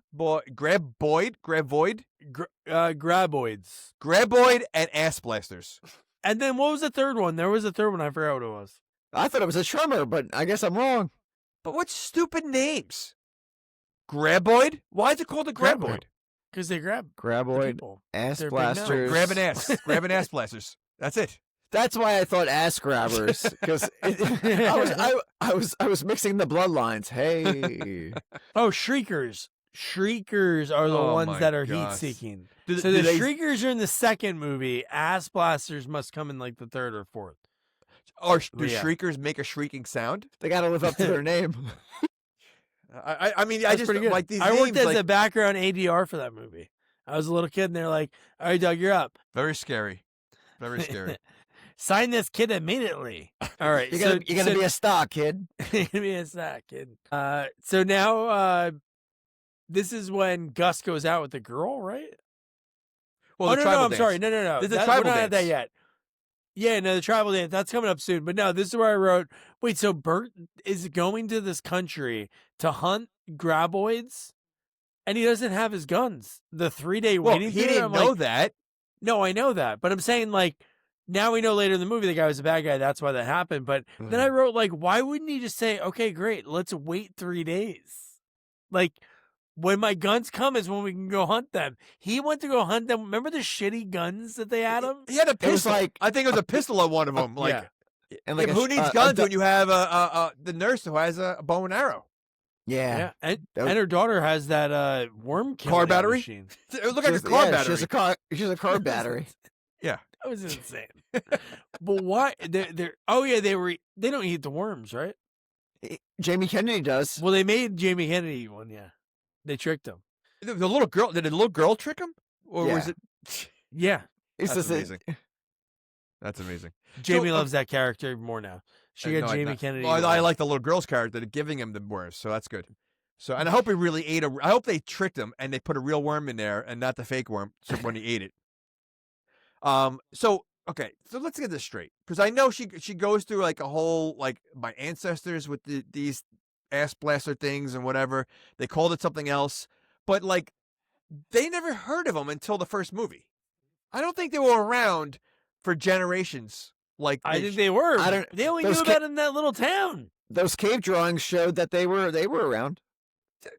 Graboids. and Ass Blasters. And then what was the third one? There was a third one. I forgot what it was. I thought it was a tremor, but I guess I'm wrong. But what stupid names? Graboid? Why is it called a Graboid? Because they grab Graboid, people. ass They're big mouths. blasters. Grab an ass. Grab an ass blasters. That's it. That's why I thought ass grabbers, because I was mixing the bloodlines. Hey, Oh, shriekers. Shriekers are the Oh ones my that are gosh. heat-seeking. Do- So do the they- shriekers are in the second movie. Ass blasters must come in like the third or fourth. Or do Yeah. shriekers make a shrieking sound? they got to live up to their name. I mean, I That's just pretty good. like these I names. worked as like, a background ADR for that movie. I was a little kid, and they're like, "All right, Doug, you're up. very scary. Very scary. Sign this kid immediately." All right, You're gonna be a star, kid. you're gonna be a snack, kid. So now, this is when Gus goes out with the girl, right? Well, Oh the no, tribal I'm dance. sorry, no. This is the We're tribal not at that dance. yet. Yeah, no, the tribal dance that's coming up soon. But no, this is where I wrote. Wait, so Burt is going to this country to hunt graboids, and he doesn't have his guns. The 3-day Well, waiting he period. didn't I'm know like, that. no, I know that, but I'm saying like now we know later in the movie the guy was a bad guy. That's why that happened. But then I wrote like, why wouldn't he just say, okay, great, let's wait 3 days? Like when my guns come is when we can go hunt them. He went to go hunt them. Remember the shitty guns that they had him? He had a It was pistol. like I think it was a pistol on one of them. Like, yeah. and yeah, like but who needs guns when you have the nurse who has a bow and arrow? Yeah, and That was- her daughter has that worm killing Car battery? machine. It looked like a car battery. She's a car battery. That was insane. But why? They're oh yeah, they don't eat the worms, right? Jamie Kennedy does. Well, they made Jamie Kennedy one, yeah. They tricked him. The little girl, did the little girl trick him? Or was Yeah. it? Yeah. It's That's just amazing. That's amazing. Jamie So, loves that character even more now. She got no, Jamie Kennedy. Well, I like the little girl's character, giving him the worms, so that's good. So, and I hope he really ate I hope they tricked him and they put a real worm in there and not the fake worm so when he ate it. So okay, so let's get this straight, because I know she goes through like a whole like my ancestors with these ass blaster things and whatever. They called it something else, but like they never heard of them until the first movie. I don't think they were around for generations. Like I think they were. I don't- They only knew those about it in that little town. Those cave drawings showed that they were around.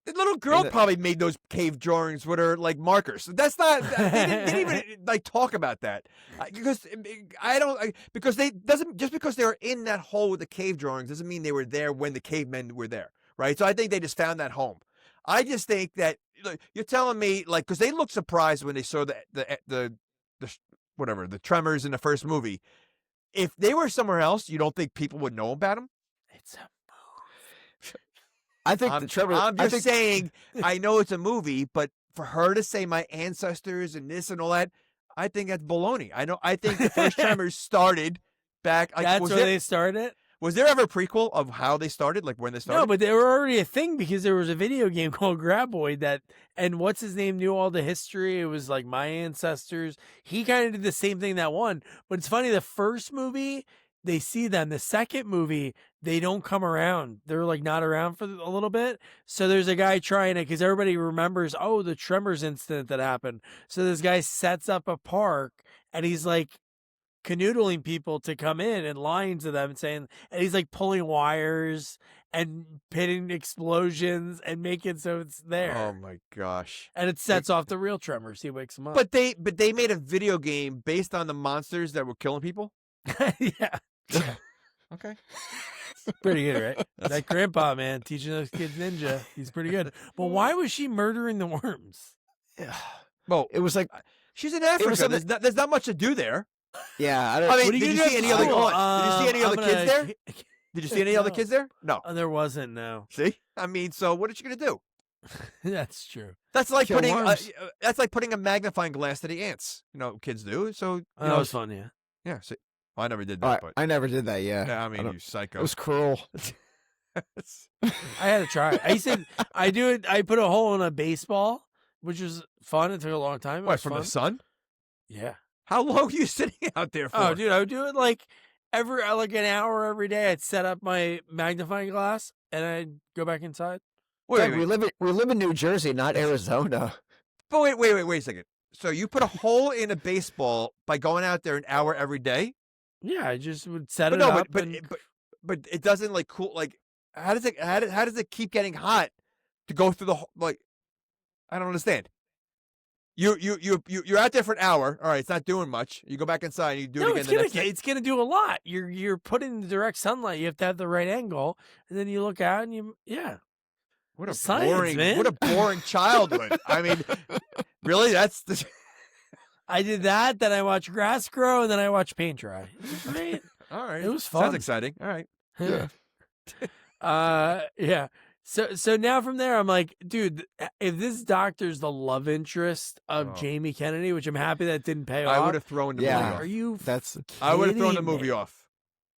the little girl And probably made those cave drawings with her like markers. That's not. They didn't even like talk about that because because they doesn't just because they were in that hole with the cave drawings doesn't mean they were there when the cavemen were there, right? So I think they just found that home. I just think that you're telling me like because they looked surprised when they saw the whatever the Tremors in the first movie. If they were somewhere else, you don't think people would know about them? It's a I think the Trevor. I'm I just think, saying, I know it's a movie, but for her to say my ancestors and this and all that, I think that's baloney. I think the first Tremors started back. Like, That's where they started. Was there ever a prequel of how they started, like when they started? No, but they were already a thing because there was a video game called Graboid and what's his name knew all the history. It was like my ancestors. He kind of did the same thing that one. But it's funny, the first movie, they see them. The second movie, they don't come around. They're like not around for a little bit. So there's a guy trying to, because everybody remembers, the Tremors incident that happened. So this guy sets up a park and he's like, canoodling people to come in and lying to them and he's like pulling wires and pitting explosions and making so it's there. Oh my gosh. And it sets off the real Tremors. He wakes them up. But they made a video game based on the monsters that were killing people? Yeah. Okay. Pretty good, right? That grandpa, man, teaching those kids ninja. He's pretty good. But why was she murdering the worms? Yeah. Well, It was like, she's in Africa. something- There's not much to do there. yeah. I don't. I mean, What are did you gonna see do any at other? school? Did you see any other kids there? Did you see any other No. kids there? No. There wasn't, no. See, I mean, so what are you gonna do? That's true. That's like Kill worms. putting a magnifying glass to the ants. Kids do. So That was fun, yeah. yeah. See, well, I never did Oh, that, but I never did that. Yeah. yeah, I I mean, don't- you psycho. It was cruel. I had to try it. I do it. I put a hole in a baseball, which was fun. It took a long time. It What was from fun. the sun? Yeah. How long are you sitting out there for? Oh, dude, I would do it like an hour every day. I'd set up my magnifying glass and I'd go back inside. Wait, Doug, wait, we live in New Jersey, not Arizona. but wait a second. So you put a hole in a baseball by going out there an hour every day? Yeah, I just would set But it no, up. but it doesn't like cool. Like how does it keep getting hot to go through the like? I don't understand. You're out there for an hour. All right, it's not doing much. You go back inside and you do it again the next day. It's gonna do a lot. You're putting the direct sunlight. You have to have the right angle, and then you look out and What a Science, boring, man. what a boring childhood. I mean, really, that's the. I did that. Then I watched grass grow, and then I watched paint dry. It was great. All right, It was Sounds fun. exciting. All right. Yeah. Yeah. So now from there, I'm like, dude, if this doctor's the love interest of Oh. Jamie Kennedy, which I'm happy that didn't pay I off. would have thrown the Yeah. movie off. Are you? That's I would have thrown the kidding movie me? off.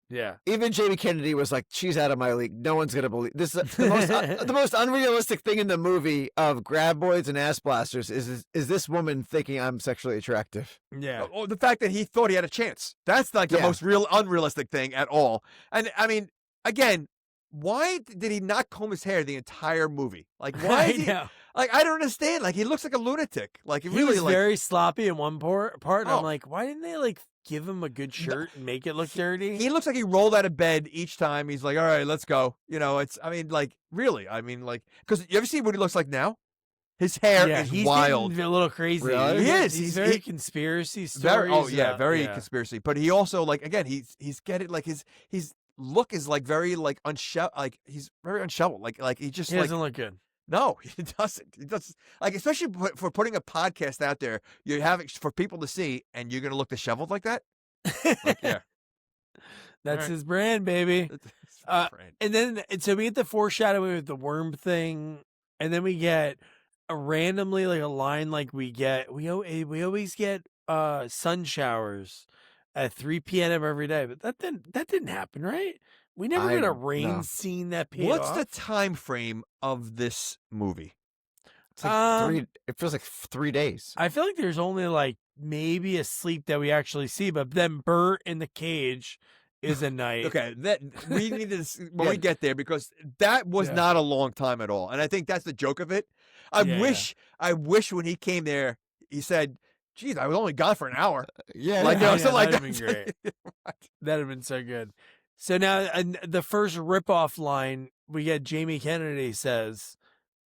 Yeah. even Jamie Kennedy was like, she's out of my league. No one's gonna believe this. The most unrealistic thing in the movie of graboids and ass blasters is this woman thinking I'm sexually attractive. Yeah. Oh, the fact that he thought he had a chance. That's like the Yeah. most unrealistic thing at all. And I mean, again, why did he not comb his hair the entire movie? Like, why? I Is he, know. like, I don't understand. Like, he looks like a lunatic. Like, he He really was like. very sloppy in one part, and Oh. I'm like, why didn't they like give him a good shirt and make it look dirty? He looks like he rolled out of bed each time. He's like, all right, let's go. It's, I mean, like, really. I mean, like, because you ever see what he looks like now? His hair is he's wild. getting a little crazy. Really? He is. He's He- very he- conspiracy stories. Very, oh yeah, very yeah. conspiracy. But he also like again, he's getting like his look is like very like like he's very unshoveled. Like he just He like doesn't look good. no, he doesn't. He doesn't like especially for putting a podcast out there. You have it for people to see, and you're gonna look disheveled like that. Like, yeah, That's Alright. his brand, baby. It's friend. And then, so we get the foreshadowing with the worm thing, and then we get randomly like a line like we always get sun showers at 3 p.m. every day, but that didn't happen, right? We never got a rain no. scene that paid What's off. the time frame of this movie? It's like 3. It feels like 3 days. I feel like there's only like maybe a sleep that we actually see, but then Burt in the cage is a night. Okay, that we need to when we get there because that was not a long time at all, and I think that's the joke of it. I wish when he came there, he said, "Geez, I was only gone for an hour." Yeah, like that'd like have been great. That'd have been so good. So now the first ripoff line we get, Jamie Kennedy says,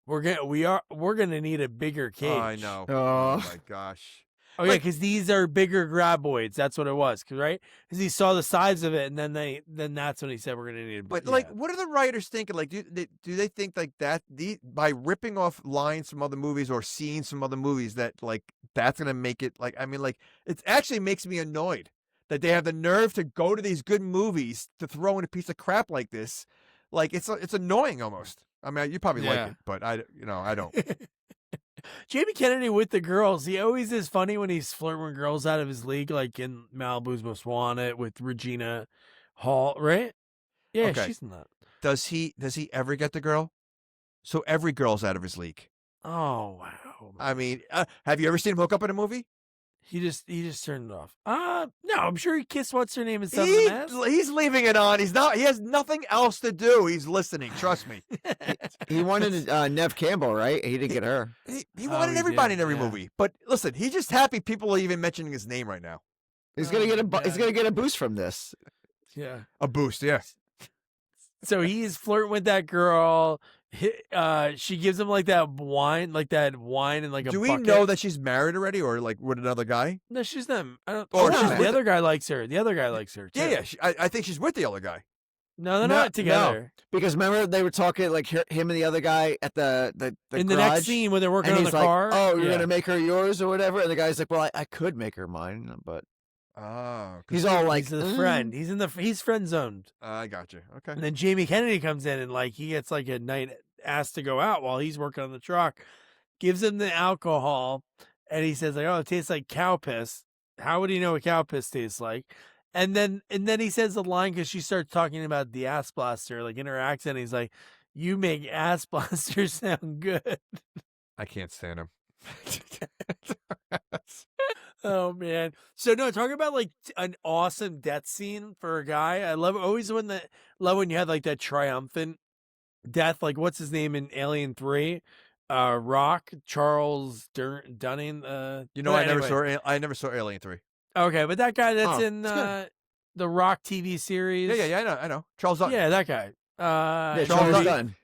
"We're gonna need a bigger cage." Oh, I know. Oh. Oh my gosh. Oh yeah, because these are bigger graboids. That's what it was, right? Because he saw the size of it, and then that's when he said we're gonna need. But like, what are the writers thinking? Like, do they think like that? By ripping off lines from other movies or scenes from other movies, that like that's gonna make it like? I mean, like it actually makes me annoyed that they have the nerve to go to these good movies to throw in a piece of crap like this. Like it's annoying almost. I mean, you probably like it, but I don't. Jamie Kennedy with the girls, he always is funny when he's flirting with girls out of his league, like in Malibu's Most Wanted with Regina Hall, right? Yeah, Okay. she's in that. Does he ever get the girl? So every girl's out of his league. Oh wow! I mean, have you ever seen him hook up in a movie? He just turned it off. No, I'm sure he kissed what's her name and something. He's leaving it on. He's not. He has nothing else to do. He's listening. Trust me. He wanted Nev Campbell, right? He didn't get her. He wanted everybody in every movie. But listen, he's just happy people are even mentioning his name right now. He's gonna get a boost from this. Yeah, a boost. Yeah. So he's flirting with that girl. She gives him like that wine and like a Do we bucket. know that she's married already, or like with another guy? No, she's them. I don't. Or Oh, she's the with other guy likes her. The other guy likes her too. Yeah. I think she's with the other guy. No, they're not together. Because remember they were talking like him and the other guy at the In the garage, next scene when they're working and on he's the like, car. "Oh, you're gonna make her yours or whatever," and the guy's like, "Well, I could make her mine, but." Oh, He's all like, he's a friend. He's friend zoned. I got you. Okay. And then Jamie Kennedy comes in and like he gets like a night asked to go out while he's working on the truck, gives him the alcohol, and he says like, "Oh, it tastes like cow piss." How would he know what cow piss tastes like? And then he says the line because she starts talking about the ass blaster, like in her accent. He's like, "You make ass blasters sound good." I can't stand him. Oh man! So no, talk about like an awesome death scene for a guy. I love when you have like that triumphant death. Like what's his name in Alien 3? Rock Charles Dunning. I never saw Alien 3. Okay, but that guy that's Oh, in the Rock TV series. Yeah. I know. Charles Dutton. Yeah, that guy. Yeah, Charles Charles Dunn.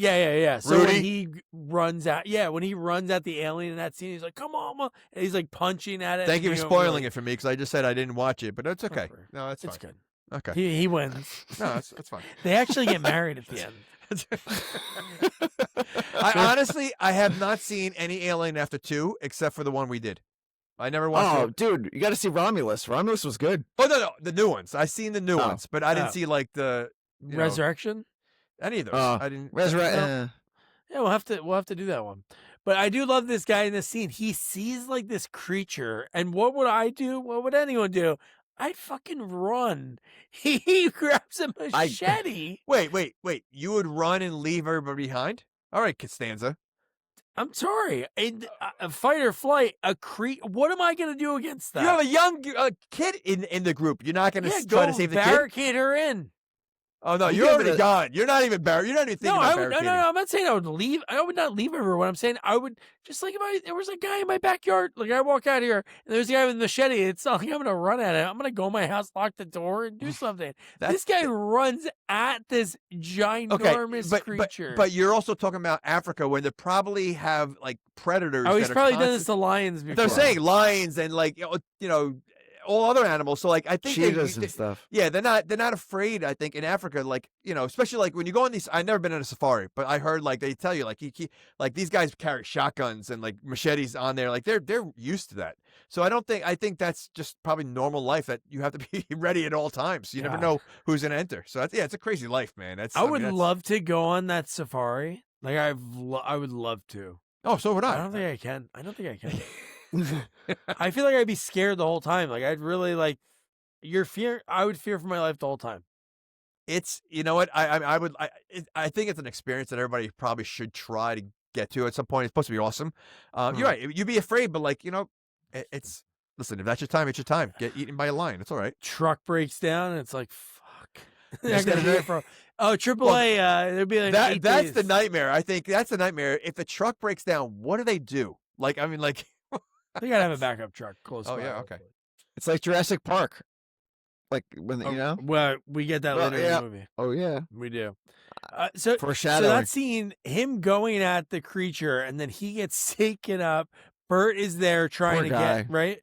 Yeah. So Rudy? when he runs at the alien in that scene, he's like, "Come on, Ma," and he's like punching at it. Thank you for spoiling it for me because I just said I didn't watch it, but it's okay. No, that's fine. It's good. Okay. He wins. No, that's fine. They actually get married at the end. I have not seen any Alien after 2 except for the one we did. I never watched Oh, it. dude, you got to see Romulus. Romulus was good. Oh no, the new ones. I seen the new ones, but I didn't see like the Resurrection. any of those. I didn't. Resurrect. Yeah, we'll have to do that one. But I do love this guy in this scene. He sees like this creature, and what would I do? What would anyone do? I'd fucking run. He grabs a machete. Wait. You would run and leave everybody behind? All right, Costanza. I'm sorry. A fight or flight. What am I going to do against that? You have a young kid in the group. You're not going to try to save the kid. Barricade her in. Oh no, you're already gone. You're not even You're not even thinking about barricading. No. I'm not saying I would leave. I would not leave everywhere. What I'm saying, I would just like if there was a guy in my backyard. Like I walk out here and there's a guy with a machete. It's not like I'm gonna run at it. I'm gonna go in my house, lock the door, and do something. This guy runs at this ginormous creature. But you're also talking about Africa, where they probably have like predators. Oh, he's probably done this to lions before. They're saying lions and like all other animals. So like I think cheetahs and stuff. Yeah, they're not afraid. I think in Africa, like especially like when you go on these. I've never been on a safari, but I heard like they tell you like like these guys carry shotguns and like machetes on there. Like they're used to that. So I think that's just probably normal life that you have to be ready at all times. You never know who's gonna enter. So it's a crazy life, man. I would love to go on that safari. Like I would love to. Oh, so would I I. don't think I can. I don't think I can. I feel like I'd be scared the whole time. Like I'd really like I would fear for my life the whole time. It's, you know what, I think it's an experience that everybody probably should try to get to at some point. It's supposed to be awesome. You're right. You'd be afraid, but like, it's listen. If that's your time, it's your time. Get eaten by a lion. It's all right. Truck breaks down and it's like fuck. Just Not gonna do it for AAA. There'd be like That's 8 the days. nightmare. I think that's the nightmare. If the truck breaks down, what do they do? Like, I mean, like, They gotta have a backup truck close. Oh, by, yeah, okay. hopefully. It's like Jurassic Park. Like when Well, we get that Well, later yeah. in the movie. Oh yeah. We do. So Foreshadowing. that scene, him going at the creature, and then he gets taken up. Burt is there trying Poor to guy. get right.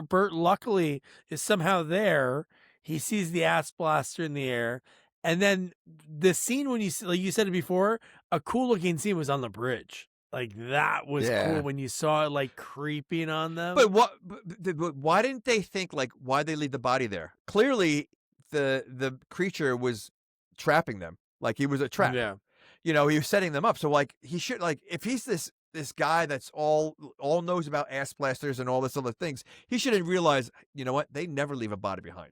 Burt luckily is somehow there. He sees the ass blaster in the air, and then the scene when you like you said it before, a cool looking scene was on the bridge. Like that was Yeah. cool when you saw it like creeping on them. but what? But why didn't they think like why they leave the body there? Clearly, the creature was trapping them. Like he was a trap. Yeah. He was setting them up. So like he should like if he's this guy that's all knows about ass blasters and all this other things, he should have realized. You know what? They never leave a body behind.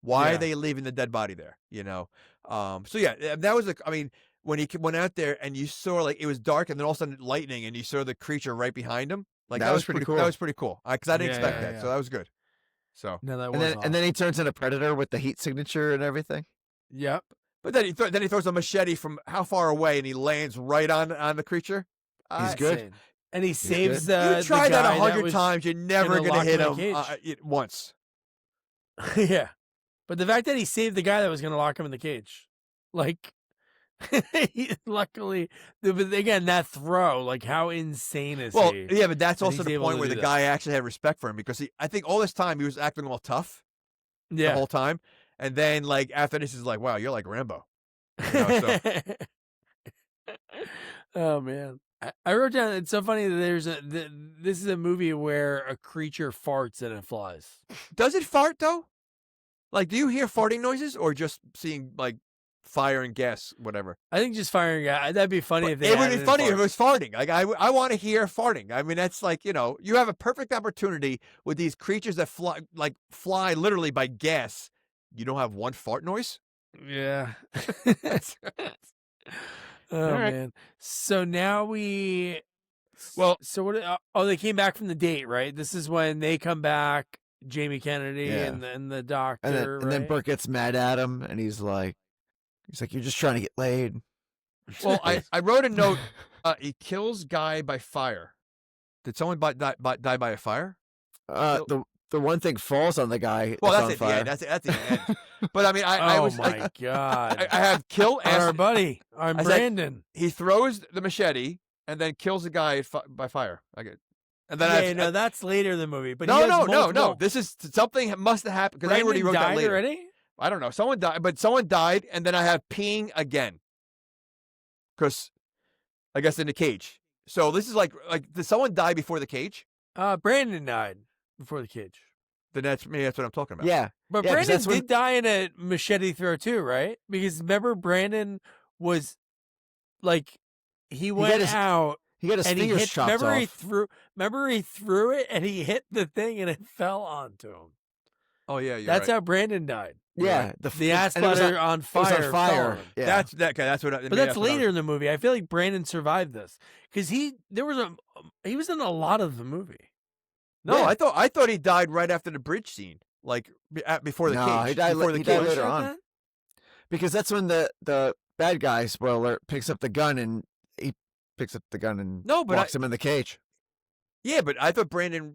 Why Yeah. are they leaving the dead body there? So yeah, that was I mean, when he went out there and you saw like it was dark and then all of a sudden lightning and you saw the creature right behind him. Like That was pretty cool. That was pretty cool because I didn't Yeah, expect yeah, that. yeah. So that was good. So, No, that And was then awesome. and then he turns into Predator with the heat signature and everything. Yep. but then he throws a machete from how far away and he lands right on the creature. He's good. Insane. And he saves good. the You tried the that guy 100 was- times. You're never gonna gonna lock hit him in him a once. Yeah. But the fact that he saved the guy that was going to lock him in the cage, like, luckily, but again, that throw, like, how insane is Well, he? yeah, but that's And also he's the able point to where do the that. guy actually had respect for him because I think all this time he was acting all tough the Yeah. whole time, and then like after this is like, wow, you're like Rambo. So- Oh man, I wrote down. It's so funny that this is a movie where a creature farts and it flies. Does it fart though? Like, do you hear farting noises or just seeing like fire and gas, whatever? I think just firing. That'd be funny if they. It would be added in funny if it farts. was farting. Like I want to hear farting. I mean, that's like you have a perfect opportunity with these creatures that fly literally by gas. You don't have one fart noise. Yeah. Oh All right. man. So now we. Well- so what? They came back from the date, right? This is when they come back. Jamie Kennedy Yeah. and the doctor. And then right? Burt gets mad at him and he's like, you're just trying to get laid. Well, I wrote a note. He kills guy by fire. Did someone die by a fire? The one thing falls on the guy. Well, that's that's on it. fire. Yeah, that's at the end. But I mean, I Oh was my god! I have kill Our ass. buddy, our I said- Brandon. He throws the machete and then kills the guy by fire. I get. And then Yeah, that's later in the movie. But he no, has no. multiple- This is something must have happened because I already Brandon wrote that died later. already. I don't know. Someone died, but someone died, and then I have peeing again. Because I guess in the cage. So this is like did someone die before the cage? Brandon died before the cage. Then that's me. That's what I'm talking about. Yeah. But Yeah, 'cause Brandon that's when- did die in a machete throw too, right? Because remember, Brandon was like he went got his out He got his and he fingers hit. chopped Remember off. he threw it and he hit the thing and it fell onto him. Oh yeah, you're That's right. how Brandon died. Yeah. The ass and it was splatter on it was fire. on fire. fell on him. Yeah. That's that. Okay, that's what. But that's later in the movie. I feel like Brandon survived this because he was in a lot of the movie. No, Yeah. I thought he died right after the bridge scene, like before the No, cage. he died before la- the he cage. died later Sure on. that? Because that's when the bad guy, spoiler alert, picks up the gun and he picks up the gun and No, but walks him in the cage. Yeah, but I thought Brandon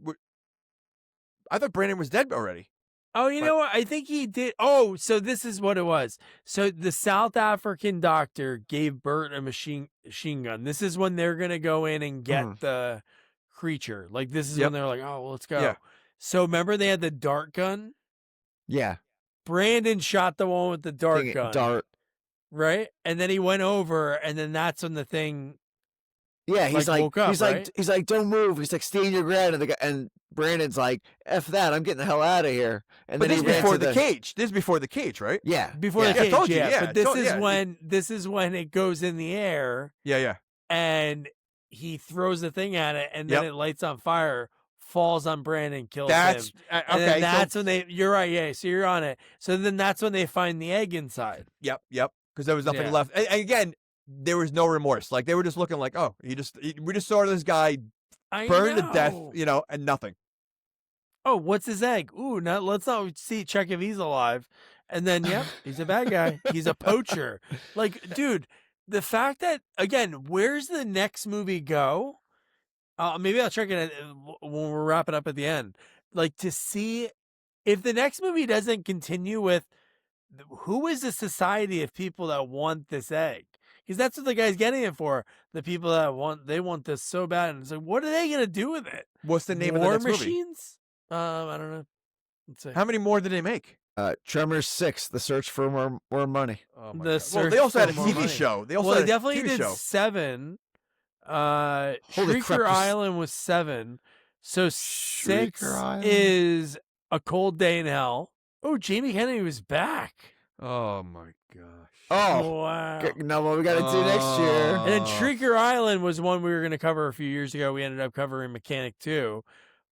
was dead already. Oh, you know what? I think he did. Oh, so this is what it was. So the South African doctor gave Burt a machine gun. This is when they're gonna go in and get Mhm. the creature. Like this is Yep. when they're like, oh, well, let's go. Yeah. So remember they had the dart gun. Yeah. Brandon shot the one with the dart Thing- gun, Dart. right? And then he went over, and then that's when the thing. Yeah, he's Like, like, woke up, he's right? like, he's like, don't move. He's like, stay in your ground. And Brandon's like, F that. I'm getting the hell out of here. And But then this he is ran before to the cage. This is before the cage, right? Yeah. Before yeah. the I cage, told you, yeah. yeah, But this told- is yeah. when it goes in the air, Yeah, yeah. and he throws the thing at it, and then it lights on fire, falls on Brandon, kills That's him. okay. And then that's when you're right, yeah. So you're on it. So then that's when they find the egg inside. Yep. Because there was nothing left. And again, there was no remorse. Like they were just looking like, oh, we just saw this guy burn to death, and nothing. Oh, what's his egg? Ooh, let's not check if he's alive. And then, he's a bad guy. He's a poacher. Like, dude, the fact that, again, where's the next movie go? Maybe I'll check it when we're wrapping up at the end. Like, to see if the next movie doesn't continue with who is the society of people that want this egg? Because that's what the guy's getting it for. The people that want this so bad. And it's like, what are they going to do with it? What's the name War of the next movie? machines? I don't know. Let's see. How many more did they make? Tremors 6, The Search for More Money. Oh my The God. Well, they also had a TV show. They definitely did 7. Shrieker crap, Island was 7. So 6 Island? is A Cold Day in Hell. Oh, Jamie Kennedy was back. Oh my gosh. Oh, Wow. now what we got to do next year? And then Shrieker Island was one we were going to cover a few years ago. We ended up covering Mechanic 2.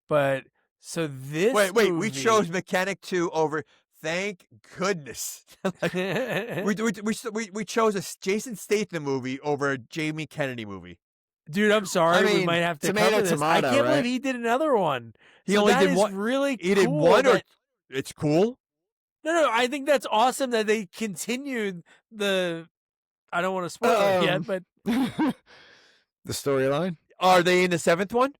But so this Wait, movie... we chose Mechanic 2 over. Thank goodness. we chose a Jason Statham movie over a Jamie Kennedy movie. Dude, I'm sorry. We might have to cover this. I can't believe he did another one. He only did one. Really cool. He did one, or it's cool. No. I think that's awesome that they continued the. I don't want to spoil it yet, but the storyline. Are they in the 7th one?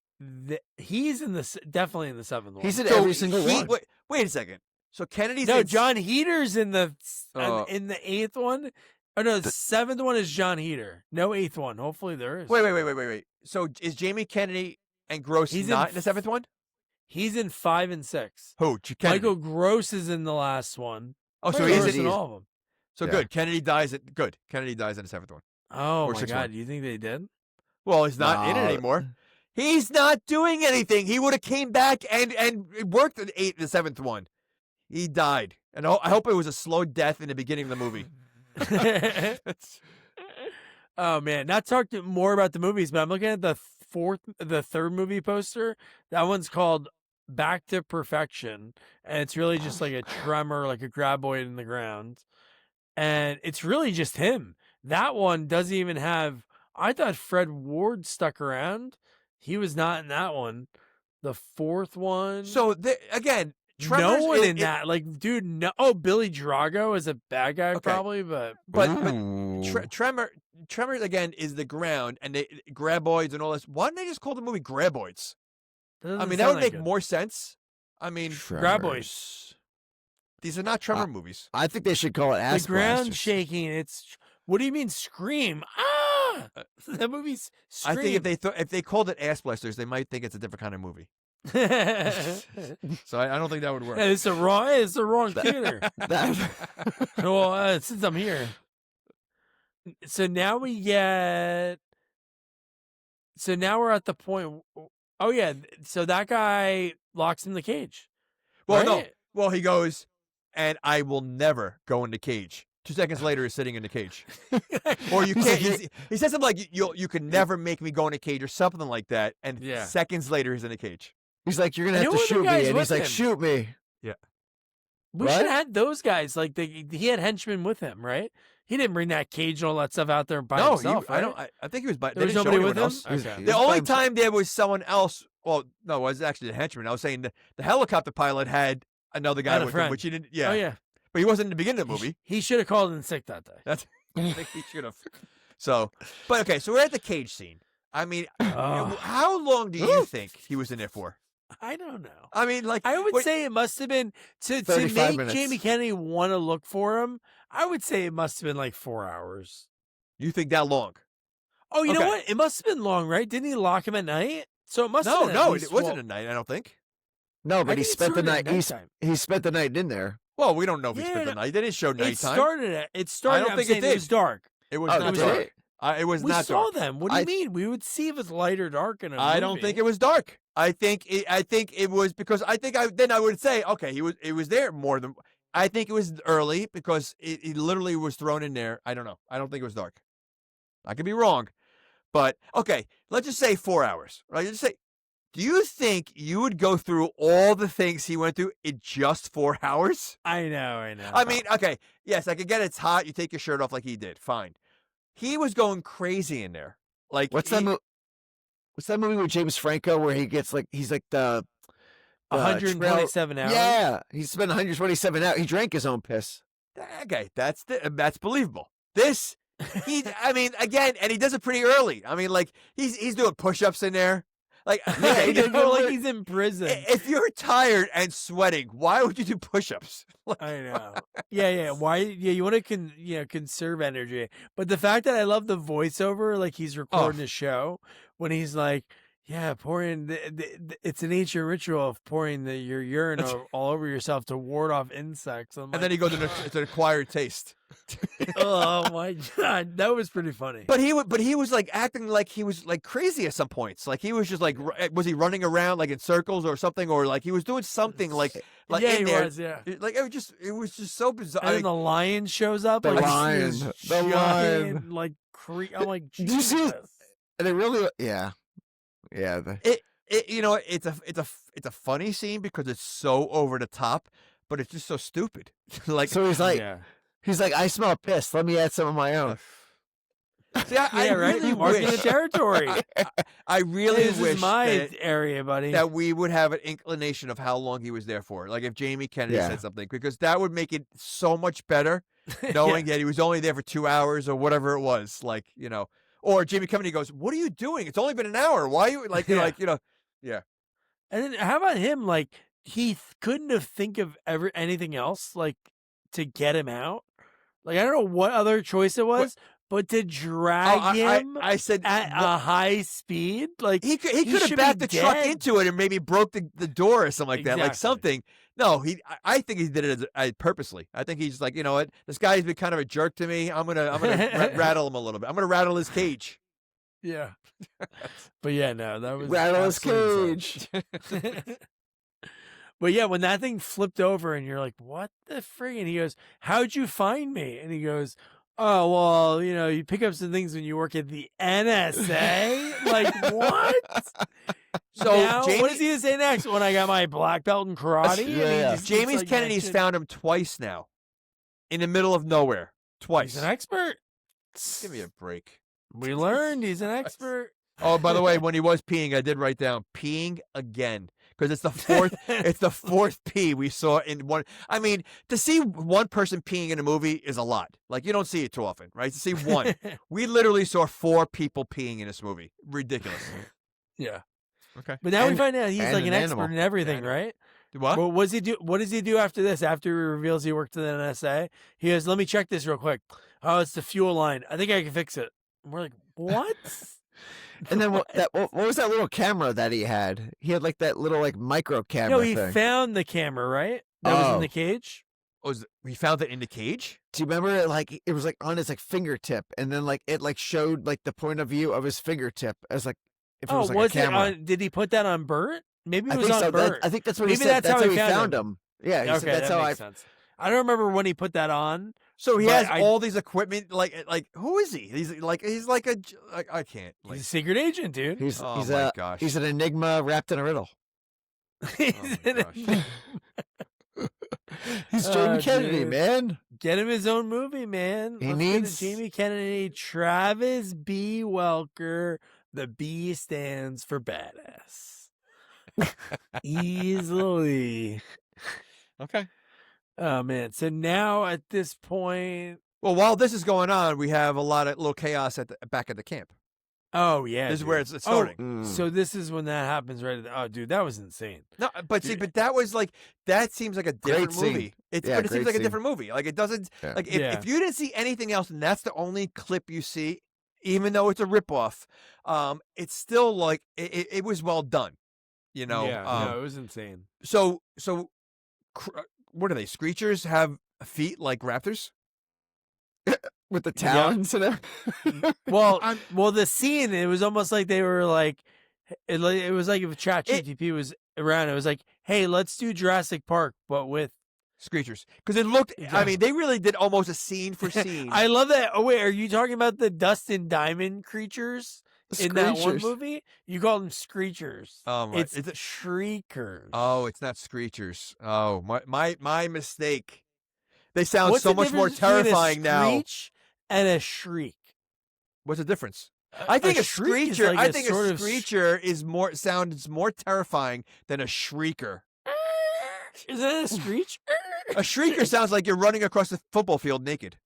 He's definitely in the 7th one. He's in every single one. Wait a second. So Kennedy's John Heater's in the 8th one. Oh no, the 7th one is John Heater. No 8th one. Hopefully there is. Wait. So is Jamie Kennedy and Gross not in the 7th one? He's in 5 and 6. Who? Kennedy. Michael Gross is in the last one. Oh, so he's in all of them. So good. Kennedy dies in the 7th one. Oh or my God! Do you think they did? Well, he's not in it anymore. He's not doing anything. He would have came back and worked the 7th one. He died, and I hope it was a slow death in the beginning of the movie. Oh man, not talking more about the movies, but I'm looking at the 3rd movie poster. That one's called Back to Perfection, and it's really just like a tremor, like a graboid in the ground, and it's really just him. That one doesn't even have. I thought Fred Ward stuck around. He was not in that one. The 4th one. So again. Tremors no one in that, like, dude. No, Billy Drago is a bad guy, probably, but Tremors again is the ground, and they Graboids and all this. Why didn't they just call the movie Graboids? I mean, that would make more sense. I mean, Graboids. These are not Tremor movies. I think they should call it Ass The ground Blasters. shaking. It's what do you mean Scream? Ah, that movie's Scream. I think if they called it Ass Blasters, they might think it's a different kind of movie. So I don't think that would work. It's the wrong theater. Well, since I'm here, so now we're at the point. Oh yeah, so that guy locks him in the cage. Well, right? no. Well, he goes, and I will never go in the cage. 2 seconds later, he's sitting in the cage. Or you can't. He says something like, "You can never make me go in a cage," or something like that. And seconds later, he's in a cage. He's like, "You're gonna have to shoot me," and he's like, "Shoot me." Yeah. We should have had those guys. Like he had henchmen with him, right? He didn't bring that cage and all that stuff out there by himself. I think he was by. There was nobody with him. Okay. The only time there was someone else. Well, no, it was actually the henchman. I was saying the helicopter pilot had another guy with him, which he didn't. Yeah. Oh yeah. But he wasn't in the beginning of the movie. He should have called in sick that day. I think he should have. So, but okay, so we're at the cage scene. I mean, how long do you think he was in there for? I don't know. I mean, like I would say it must have been to make minutes. Jamie Kennedy want to look for him. I would say it must have been like 4 hours. You think that long? Oh, you know what? It must have been long, right? Didn't he lock him at night? So it must have been. No, it wasn't at night. I don't think. No, but he spent the night. He spent the night in there. Well, we don't know if he spent the night. They didn't show nighttime. It started. I don't think it did. It was dark. It was not dark. It was not dark. We saw them. What do you mean? We would see if it's light or dark in a movie. I don't think it was dark. I think it was because I would say, okay, he was there more than. I think it was early because it literally was thrown in there. I don't know. I don't think it was dark. I could be wrong, But okay, let's just say 4 hours. Right? Just say, do you think you would go through all the things he went through in just 4 hours? I know. I mean, okay, yes, I can get it's hot. You take your shirt off like he did. Fine. He was going crazy in there. Like What's that movie with James Franco where he gets like he's like the 127 hours. Yeah, he spent 127 hours. He drank his own piss. Okay, that's believable. This, I mean, again, and he does it pretty early. I mean, like he's doing push-ups in there. Like, Yeah, okay, like he's in prison. if you're tired and sweating, why would you do push-ups? I know. Yeah. Why? Yeah, you want to conserve energy. But the fact that I love the voiceover, like he's recording a show when he's like, yeah, pouring. It's an ancient ritual of pouring your urine all over yourself to ward off insects. And then he goes into it's an acquired taste. Oh my god, that was pretty funny. But he was like acting like he was like crazy at some points. Like he was just like, was he running around like in circles or something, or like he was doing something like yeah, in he there. was, yeah. Like it was just so bizarre. And then the lion shows up. The like, lion, this the lion. giant, like I'm like, Did you see? Jesus. And it really, yeah. It's a funny scene because it's so over the top, but it's just so stupid. Like So he's like, yeah. I smell piss. Let me add some of my own. See, I right. really Marking the wish. territory. I really This wish is my that, area, buddy. that we would have an inclination of how long he was there for. Like if Jamie Kennedy Yeah. said something, because that would make it so much better, knowing that he was only there for 2 hours or whatever it was. Like or Jamie Kennedy goes, "What are you doing? It's only been an hour. Why are you like Yeah. yeah." And then how about him? Like he couldn't have think of anything else like to get him out. Like I don't know what other choice it was, but to drag him I said at a high speed, like he could have should backed be the truck dead. into it and maybe broke the door or something like that, like Exactly. something. No, I think he did it purposely. I think he's like, you know what, this guy's been kind of a jerk to me. I'm gonna rattle him a little bit. I'm gonna rattle his cage. Yeah. But yeah, no, that was Rattle his absolutely cage. insane. But yeah, when that thing flipped over and you're like, what the frig? And he goes, how'd you find me? And he goes, oh, well, you pick up some things when you work at the NSA. Like, what? So Now, what does he say next? When I got my black belt in karate? And he Yeah. just Jamie keeps, like, Kennedy's mentioning- found him twice now, in the middle of nowhere. Twice. He's an expert. Give me a break. We learned he's an expert. Oh, by the way, when he was peeing, I did write down peeing again because it's the fourth. It's the fourth pee we saw in one. I mean, to see one person peeing in a movie is a lot. Like you don't see it too often, right? To see one, we literally saw 4 people peeing in this movie. Ridiculous. Yeah. Okay. But now we And- find out he's and like an an expert animal. in everything, Animal. right? What? Well, what does he do after this? After he reveals he worked at the NSA, he goes, "Let me check this real quick. Oh, it's the fuel line. I think I can fix it." And we're like, "What?" And then what was that little camera that he had? He had like that little like micro camera No, he thing. found the camera, right? That was in Oh. the cage. We found it in the cage? Do you remember it? Like it was like on his like fingertip, and then like it like showed like the point of view of his fingertip as like if it Oh, was like was a camera. it on? Did he put that on Burt? Maybe it I was think on so. Burt. I think that's what Maybe he said. that's how he he found him. Yeah, he Okay, said that's that how makes sense. I don't remember when he put that on. So he But has all these equipment. Like who is he? He's like I can't. He's Like, a secret agent, dude. He's Oh he's my a gosh. he's an enigma wrapped in a riddle. He's my in a- gosh. He's Jamie Kennedy, dude. man. Get him his own movie, man. He Let's get needs- a Jamie Kennedy, Travis B. Welker. The B stands for badass. Easily. okay. Oh man. So now at this point, Well, while this is going on, we have a lot of little chaos back at the camp. oh yeah, This is dude. where it's starting. Mm. So this is when that happens, right? Oh, dude, that was insane. No, but see, but that was like that seems like a different scene. movie. But it great seems like a scene. different movie. Like it doesn't Yeah. like Yeah. if you didn't see anything else and that's the only clip you see, even though it's a ripoff, it's still like it was well done. You know. Yeah, no, it was insane. So what are they? Screechers have feet like raptors? With the talons and everything. Well, the scene, it was almost like they were like, it was like if ChatGPT was around, it was like, hey, let's do Jurassic Park, but with. Screechers. Because it looked, I Exactly. mean, they really did almost a scene for scene. I love that. Oh, wait, are you talking about the Dustin Diamond creatures in that one Screechers. movie, you call them screechers. Oh my! It's Is it? shriekers. Oh, it's not screechers. Oh, my mistake. They sound What's so the much more difference between terrifying a now. screech and a shriek? What's the difference? I think a shriek is screecher. like I a think sort a of screecher is sounds more terrifying than a shrieker. Is that a screech? A shrieker sounds like you're running across the football field naked.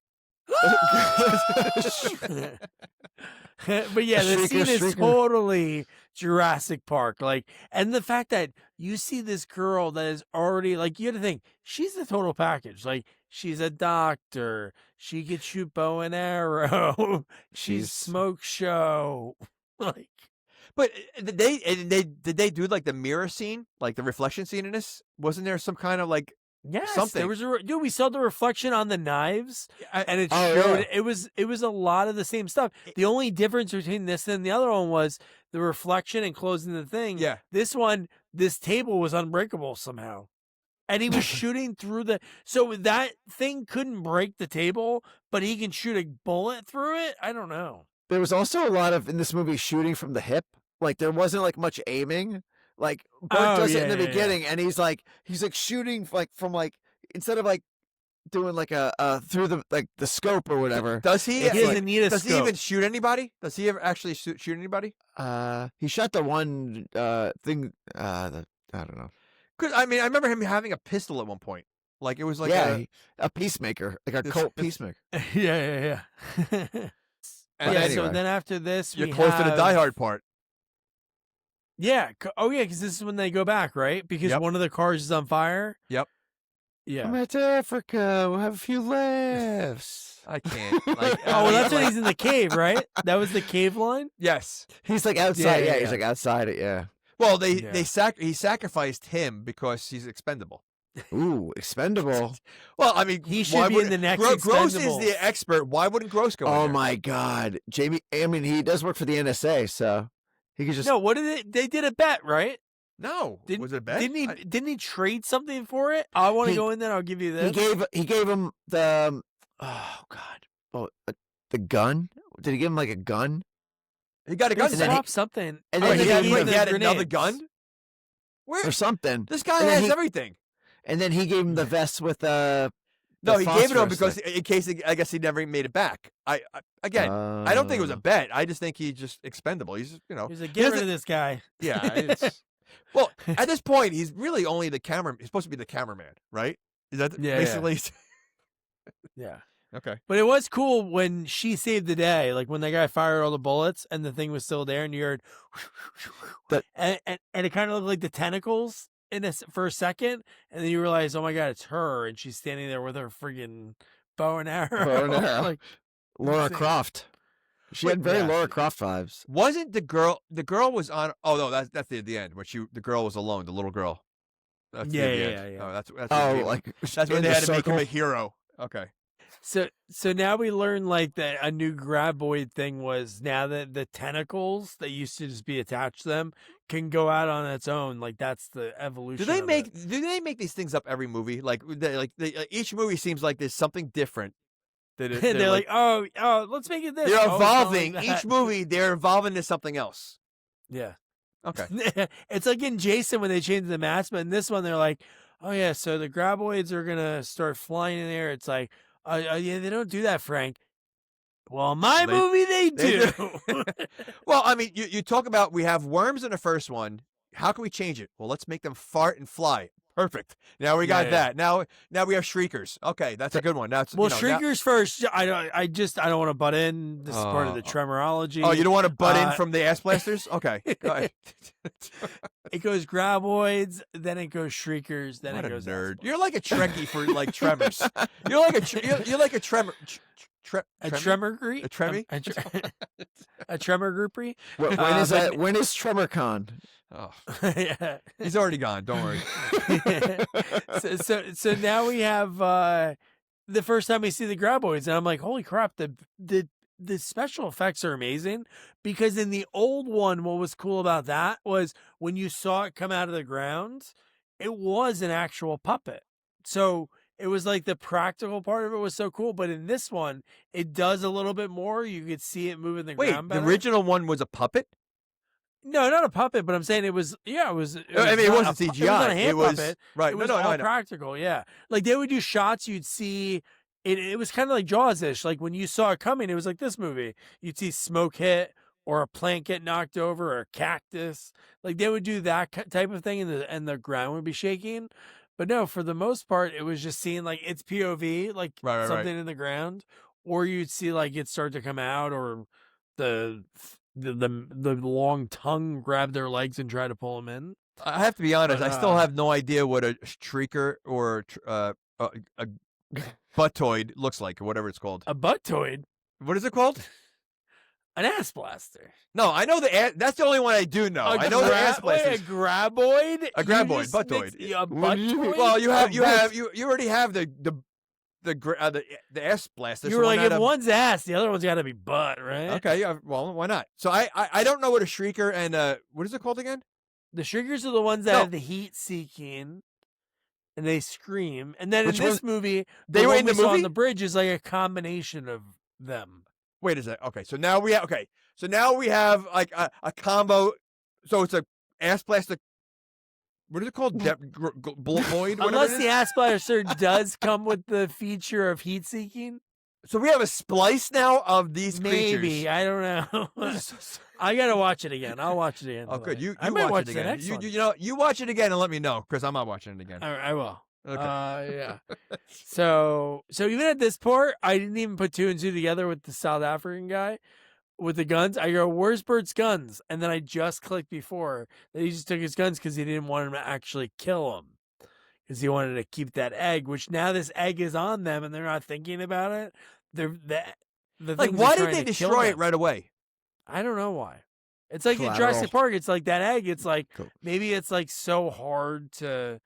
But yeah, the scene is totally Jurassic Park. Like, and the fact that you see this girl that is already like, you have to think she's the total package. Like, she's a doctor. She can shoot bow and arrow. She's smoke show. Like, but did they do like the mirror scene, like the reflection scene in this? Wasn't there some kind of like yes, something? there was dude. We saw the reflection on the knives, and it Oh, showed yeah. it was a lot of the same stuff. The only difference between this and the other one was the reflection and closing the thing. Yeah. This one, this table was unbreakable somehow, and he was shooting through the. So that thing couldn't break the table, but he can shoot a bullet through it. I don't know. There was also a lot of in this movie shooting from the hip. Like there wasn't like much aiming. Like Burt does it in the beginning, and he's like shooting like from like instead of like doing like a through the like the scope or whatever. Does he? He doesn't need a Does he scope. even shoot anybody? Does he ever actually shoot anybody? He shot the one thing. I don't know. Because I mean, I remember him having a pistol at one point. Like it was like a peacemaker, like a cult peacemaker. Yeah. And yeah. anyway. So then after this, you're we close to the have- Die Hard part. Yeah. Oh, yeah, because this is when they go back, right? Because Yep. one of the cars is on fire. Yep. Yeah. Come out to Africa. We'll have a few laughs. I can't. Like, Oh, well, that's when he's in the cave, right? That was the cave line? Yes. He's like outside. Yeah, He's yeah. like outside it. Yeah. Well, Yeah. he sacrificed him because he's expendable. Ooh, expendable. Well, I mean, He why should be in would- the next Gross is Expendables. the expert. Why wouldn't Gross go? in Oh there? my God, Jamie. I mean, he does work for the NSA, so he could just. No, what did they did a bet, right? No, Didn't, was it a bet? Didn't he trade something for it? I want to He- go in there. I'll give you this. He gave him the. Oh God. The gun. Did he give him like a gun? He got a They gun. and then swapped something. and Oh, then he he had, gave wait, him he the had another grenades. gun. Where Or something. this guy and then has he- everything. And then he gave him the vest with No, the he gave it to him phosphorus because in case I guess he never made it back. I don't think it was a bet. I just think he's just expendable. He's He's like, he get rid doesn't- of this guy. yeah. It's, well, at this point, he's really only the camera. He's supposed to be the cameraman, right? Is that Yeah, basically? Yeah. Okay. But it was cool when she saved the day, like when the guy fired all the bullets and the thing was still there, and you heard, and it kind of looked like the tentacles for a second, and then you realize, oh my God, it's her, and she's standing there with her friggin' bow and arrow. Bow and arrow. Like, Laura insane. Croft. She Wait, had very yeah. Laura Croft vibes. Wasn't the girl? The girl was on. Oh no, that's the end where the girl was alone. The little girl. That's Yeah, the yeah, end. yeah. Oh, that's Oh, like that's when in they the had to make him circle. a hero. Okay. So now we learn like that a new Graboid thing was now that the tentacles that used to just be attached to them can go out on its own. Like that's the evolution. Do they of make it. these things up every movie? Like each movie seems like there's something different. They're like, oh, let's make it this. they're Oh, it's not evolving. like Each that. movie they're evolving to something else. Yeah. Okay. It's like in Jason when they changed the mask, but in this one they're like, oh yeah, so the Graboids are gonna start flying in there. It's like, yeah, they don't do that, Frank. Well, in my movie they do. Well, I mean, you talk about we have worms in the first one. How can we change it? Well, let's make them fart and fly. Perfect. Now we got Yeah. that. Now we have shriekers. Okay, that's a good one. Now it's Well, now- shriekers first. I don't want to butt in. This is part of the tremorology. Oh, you don't want to butt in from the ass blasters? Okay, go ahead. It goes Graboids, then it goes shriekers, then What it a goes nerd. ass You're like a Trekkie for like Tremors. You're like a tremor. A tremor group? A tremmy? A tremor groupery? when is but- that? When is TremorCon? Oh, Yeah. he's already gone. Don't worry. so now we have the first time we see the Graboids, and I'm like, holy crap, the special effects are amazing, because in the old one, what was cool about that was when you saw it come out of the ground, it was an actual puppet. So it was like the practical part of it was so cool, but in this one, it does a little bit more. You could see it moving the Wait, ground the better. original one was a puppet? No, not a puppet, but I'm saying it was. Yeah, it was. It I mean, it not wasn't a CGI. It was not a hand puppet. right. It was no, all I know. practical. Yeah, like they would do shots. You'd see it. It was kind of like Jaws-ish. Like when you saw it coming, it was like this movie. You'd see smoke hit, or a plant get knocked over, or a cactus. Like they would do that type of thing, and the ground would be shaking. But no, for the most part, it was just seeing like its POV, like Right. something in the ground, or you'd see like it start to come out, or the long tongue grab their legs and try to pull them in. I have to be honest. But, I still have no idea what a shrieker or a buttoid looks like, or whatever it's called. A buttoid, What is it called? an ass blaster. No, I know that's the only one I do know. I know the ass Wait, blasters. a graboid. A graboid, buttoid. A buttoid. Well, you already have the ass blaster. You so were why like, not if a- one's ass, the other one's got to be butt, right? Okay, yeah, well, why not? So I don't know what a shrieker and what is it called again? The shriekers are the ones that No. have the heat seeking, and they scream. And then Which in this one- movie, They were one in we the saw on movie? the bridge is like a combination of them. Wait a second. Okay, so now we have like a combo. So it's a ass blaster. What is it called? Void. Unless the ass blaster does come with the feature of heat seeking. So we have a splice now of these Maybe. creatures. I don't know. I got to watch it again. I'll watch it again. Oh, good. tonight. You I might watch it the again. next one. You watch it again and let me know because I'm not watching it again. I will. Okay. Yeah. So even at this part, I didn't even put two and two together with the South African guy with the guns. I go, "Where's Burt's guns?" And then I just clicked before that he just took his guns because he didn't want him to actually kill him because he wanted to keep that egg. Which now this egg is on them and they're not thinking about it. They're the Like, things why are did trying they to kill destroy it them. right away? I don't know why. It's like in Collateral. Jurassic Park. It's like that egg. It's like Cool. maybe it's like so hard to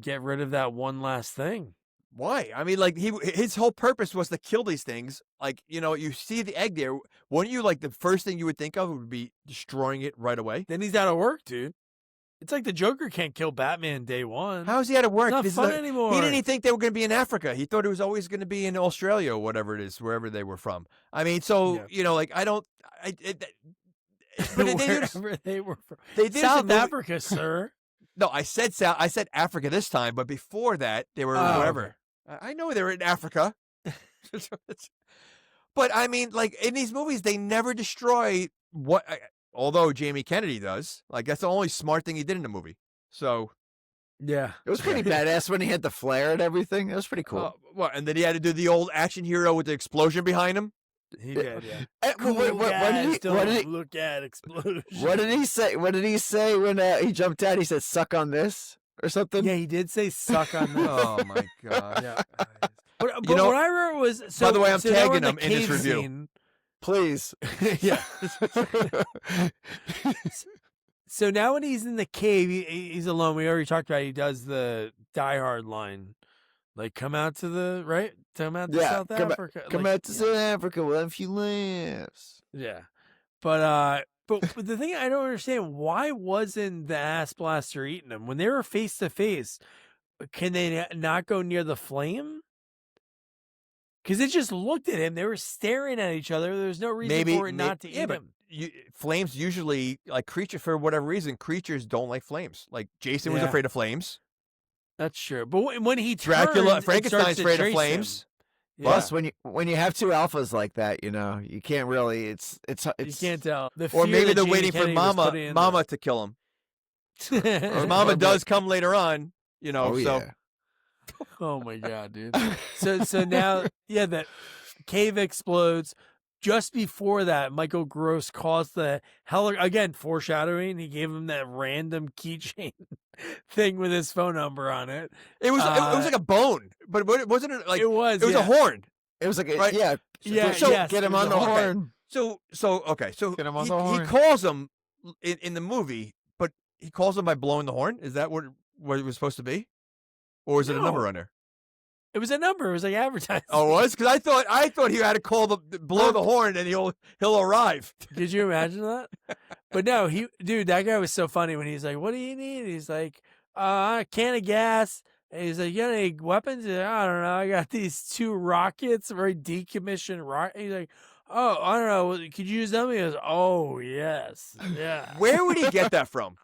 get rid of that one last thing. Why? I mean, like his whole purpose was to kill these things. Like, you see the egg there. Wouldn't you like the first thing you would think of would be destroying it right away? Then he's out of work, dude. It's like the Joker can't kill Batman day one. How is he out of work? It's not This is fun a- anymore. He didn't even think they were going to be in Africa. He thought it was always going to be in Australia or whatever it is, wherever they were from. I mean, so Yeah. like I don't. But they did. Wherever they were from. They did South some movie- Africa, sir. No, I said Africa this time, but before that they were Oh, wherever. I know they were in Africa. But I mean, like in these movies, they never destroy what. Although Jamie Kennedy does, like that's the only smart thing he did in the movie. So, Yeah. It was pretty badass when he had the flare and everything. It was pretty cool. and then he had to do the old action hero with the explosion behind him. He did, yeah. What did he? Look at explosion. What did he say? What did he say when he jumped out? He said, "Suck on this" or something. Yeah, he did say suck on this. Oh my god! Yeah. But You know- what I wrote was so. By the way, I'm so now we're tagging him in this cave review. scene. Please. Yeah. So now when he's in the cave, he's alone. We already talked about it. He does the Die Hard line, like come out to the right, come out to Yeah, South Africa, Come like, out to South Africa. We'll have a few laughs. yeah. But the thing I don't understand, why wasn't the ass blaster eating him when they were face to face? Can they not go near the flame? Because it just looked at him. They were staring at each other. There's no reason for it not to eat but him. flames usually like for whatever reason, creatures don't like flames. Like Jason was Yeah. afraid of flames. That's true. But when he turned, Dracula, it Frankenstein's starts to afraid of trace flames. him. Yeah. Plus, when you have two alphas like that, you can't really. It's you can't tell. The Or fear maybe that they're Jamie waiting for Kennedy was Mama putting in Mama to kill him. there. Or Mama does come later on. Oh, so yeah. Oh my god, dude. So now, yeah, that cave explodes. Just before that, Michael Gross caused the hell again, foreshadowing. He gave him that random keychain thing with his phone number on it. It was like a bone, but it wasn't like It was a horn. It was like a, Right. yeah. Yeah, So yes, get him it was on the a horn. horn. So Get him on he, the he horn. calls him in the movie, but he calls him by blowing the horn. Is that what it was supposed to be, or is it a No. number on there? It was a number. It was like advertising. Oh, it was because I thought he had to blow the horn and he'll arrive. Could you imagine that? But no, that guy was so funny when he's like, "What do you need?" He's like, "A can of gas And he's like, you got any weapons? He's like, I don't know. I got these 2 rockets, very decommissioned rocket. He's like, oh, I don't know. Could you use them? He goes, oh, yes. Yeah. Where would he get that from?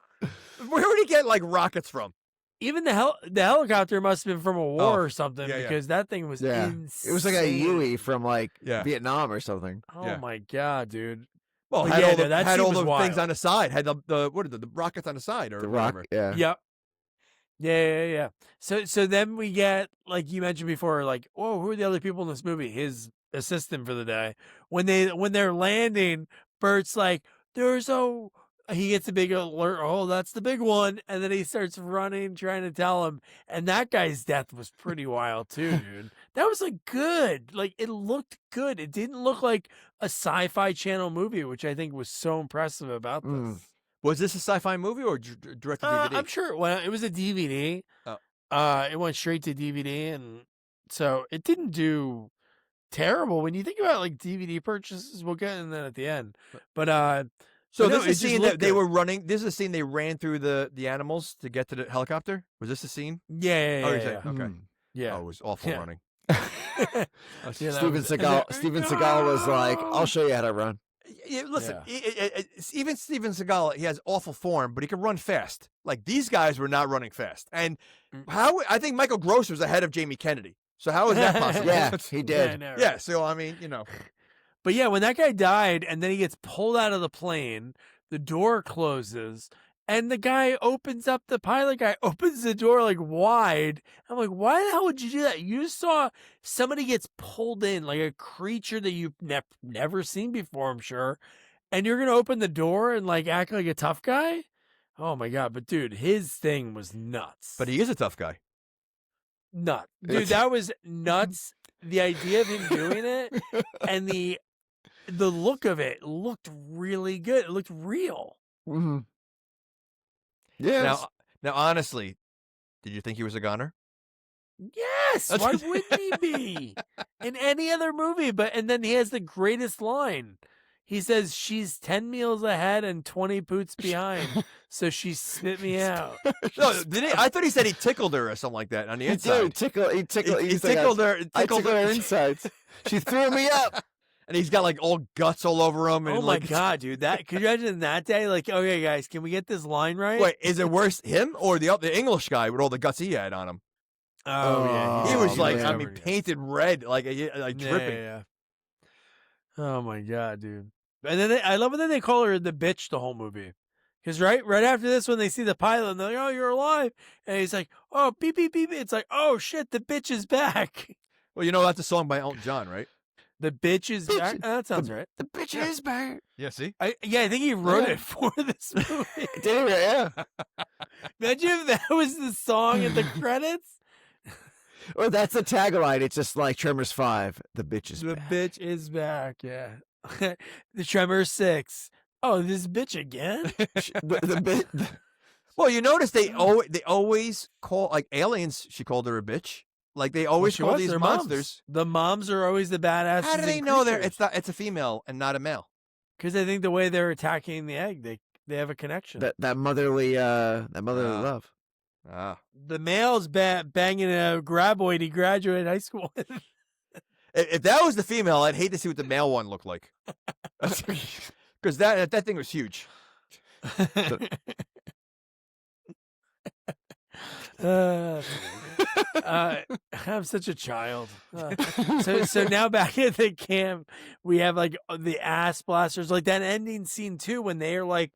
Where would he get like rockets from? Even the helicopter must have been from a war or something yeah. because that thing was insane. It was like a Yui from like Yeah. Vietnam or something. Oh my god, dude. Well, But had yeah, all the, no, that had scene all was the wild. things on the side. Had the what are the rockets on the side or The whatever. rock, yeah. Yep. Yeah. So then we get, like you mentioned before, like, whoa, who are the other people in this movie? His assistant for the day. When they're landing, Bert's like, he gets a big alert. Oh, that's the big one. And then he starts running, trying to tell him. And that guy's death was pretty wild too, dude. That was like good. Like it looked good. It didn't look like a Sci-Fi Channel movie, which I think was so impressive about this. Was this a sci-fi movie or direct to DVD? I'm sure it was a DVD. Oh. It went straight to DVD, and so it didn't do terrible when you think about like DVD purchases. We'll get in that at the end, but So but no, this it is a just scene that looked they good. were running. This is a scene they ran through the animals to get to the helicopter. Was this a scene? Yeah, Oh, you're saying, okay. yeah. Oh, it was awful Yeah. running. Yeah, that Steven was- Seagal was like, I'll show you how to run. Yeah, listen, even Steven Seagal, he has awful form, but he can run fast. Like these guys were not running fast. And I think Michael Gross was ahead of Jamie Kennedy. So how is that possible? Yeah, he Yeah, I did. know, right? Yeah, so I mean, But yeah, when that guy died and then he gets pulled out of the plane, the door closes and the pilot guy opens the door like wide. I'm like, why the hell would you do that? You just saw somebody gets pulled in, like a creature that you've never seen before, I'm sure. And you're going to open the door and like act like a tough guy? Oh my God. But dude, his thing was nuts. but he is a tough guy. Nuts. Dude, that was nuts. The idea of him doing it and the look of it looked really good. It looked real. Mm-hmm. Yeah. Now, honestly, did you think he was a goner? Yes. Why wouldn't he be in any other movie? And then he has the greatest line. He says, she's 10 meals ahead and 20 boots behind. So she spit me out. No, did he? I thought he said he tickled her or something like that on the inside. He tickled He he's like, tickled her. I tickled her insides. She threw me up. And he's got like old guts all over him. And Oh my God, dude. Could you imagine that day? Like, okay, guys, can we get this line right? Wait, is it worse him or the English guy with all the guts he had on him? Oh, yeah. He was like, man. painted red, like dripping. Yeah. Oh my God, dude. And then I love it that they call her the bitch the whole movie. Because right after this, when they see the pilot, and they're like, oh, you're alive. And he's like, oh, beep, beep, beep. It's like, oh, shit, the bitch is back. Well, that's a song by Elton John, right? The bitch is back. Oh, that sounds right. The bitch is back. Yeah, see? I think he wrote it for this movie. Did he? Yeah. Imagine if that was the song in the credits. Or that's the tagline. It's just like Tremors 5. The bitch is The back. bitch is back, yeah. The Tremors 6. Oh, this bitch again? Well, you notice they always call, like aliens, she called her a bitch. Like they always She call was, these they're monsters. moms. The moms are always the badasses. How do they know it's a female and not a male? Because I think the way they're attacking the egg, they have a connection. that motherly love. Ah. The male's banging a graboid he graduated high school with. If that was the female, I'd hate to see what the male one looked like. Because that thing was huge. I'm such a child. So now back at the camp, we have like the ass blasters, like that ending scene too, when they are like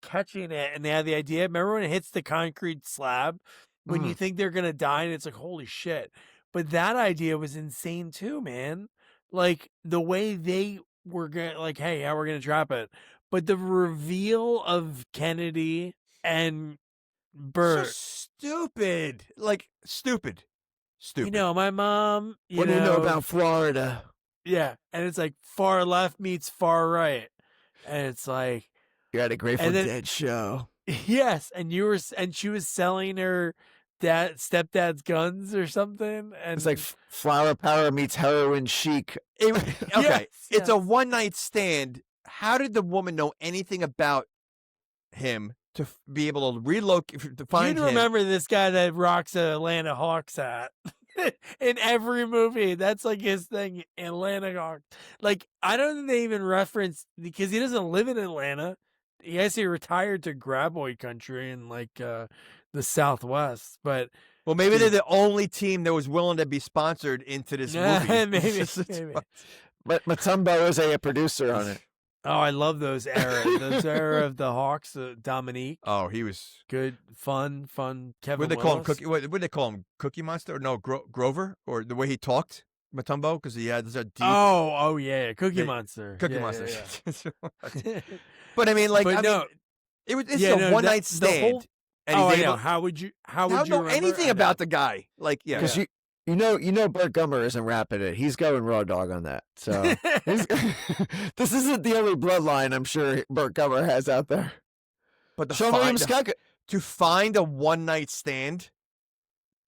catching it and they have the idea. Remember when it hits the concrete slab when you think they're gonna die and it's like holy shit. But that idea was insane too, man. Like the way they were gonna like, hey, how we're gonna trap it. But the reveal of Kennedy and Burt. So stupid. Like stupid. You know, my mom. What do you know about Florida? Yeah, and it's like far left meets far right, and it's like You had a Grateful And then- Dead show. yes, and she was selling her stepdad's guns or something, and It's like flower power meets heroin chic. Okay, Yes, it's yes. a one-night stand. How did the woman know anything about him to be able to relocate to find You'd him. remember this guy that rocks a Atlanta Hawks hat in every movie. That's like his thing, Atlanta Hawks. Like, I don't think they even reference, because he doesn't live in Atlanta. He actually retired to Graboid country in like the Southwest. But Well, maybe they're the only team that was willing to be sponsored into this movie. maybe. But Matumbo is a producer on it. Oh, I love those era of the Hawks. Dominique, Oh, he was. good, fun. Kevin, What did they call him? Willis. Cookie? What did they call him? Cookie Monster? Or no, Grover? Or the way he talked, Matumbo, because he had this deep Oh yeah, Cookie Yeah, Monster. Cookie Yeah, Monster. yeah. But I mean, like, But I no, mean, it's yeah, a no, one that- night the stand, whole- and I he's know. able. How would you I don't know remember? anything I know. about the guy. Like, yeah, Because you know Burt Gummer isn't rapping it. He's going raw dog on that. So this isn't the only bloodline I'm sure Burt Gummer has out there. but Sean William Scott to find a one night stand,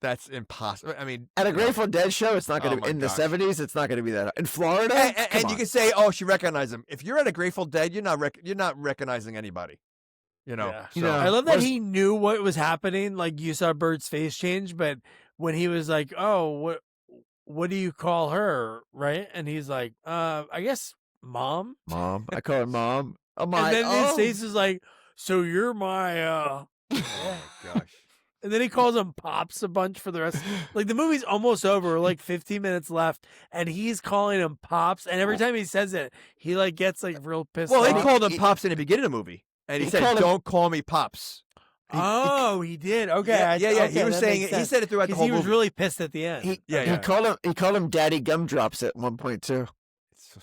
that's impossible. I mean, at a Grateful Dead show, it's not going Oh to my in the gosh. 70s. It's not going to be that in Florida. and you can say, "Oh, she recognized him." If you're at a Grateful Dead, you're not recognizing anybody. You know. Yeah. You So- know, I love that was- he knew what was happening. Like, you saw Bert's face change, but when he was like, "Oh, what do you call her?" Right, and he's like, I guess mom." Mom, I call her mom. Oh my! And then his oh. face is like, "So you're my." Oh gosh. And then he calls him Pops a bunch for the rest. Like, the movie's almost over, like 15 minutes left, and he's calling him Pops. And every time he says it, he like gets like real pissed Well, off. he called him Pops in the beginning of the movie, and he He said, called him- "Don't call me Pops." He did. Okay, Yeah, yeah. okay, He was that saying makes it. He sense. said it throughout the 'Cause whole he was movie. really pissed at the end. He Yeah. called him Daddy Gumdrops at one point too.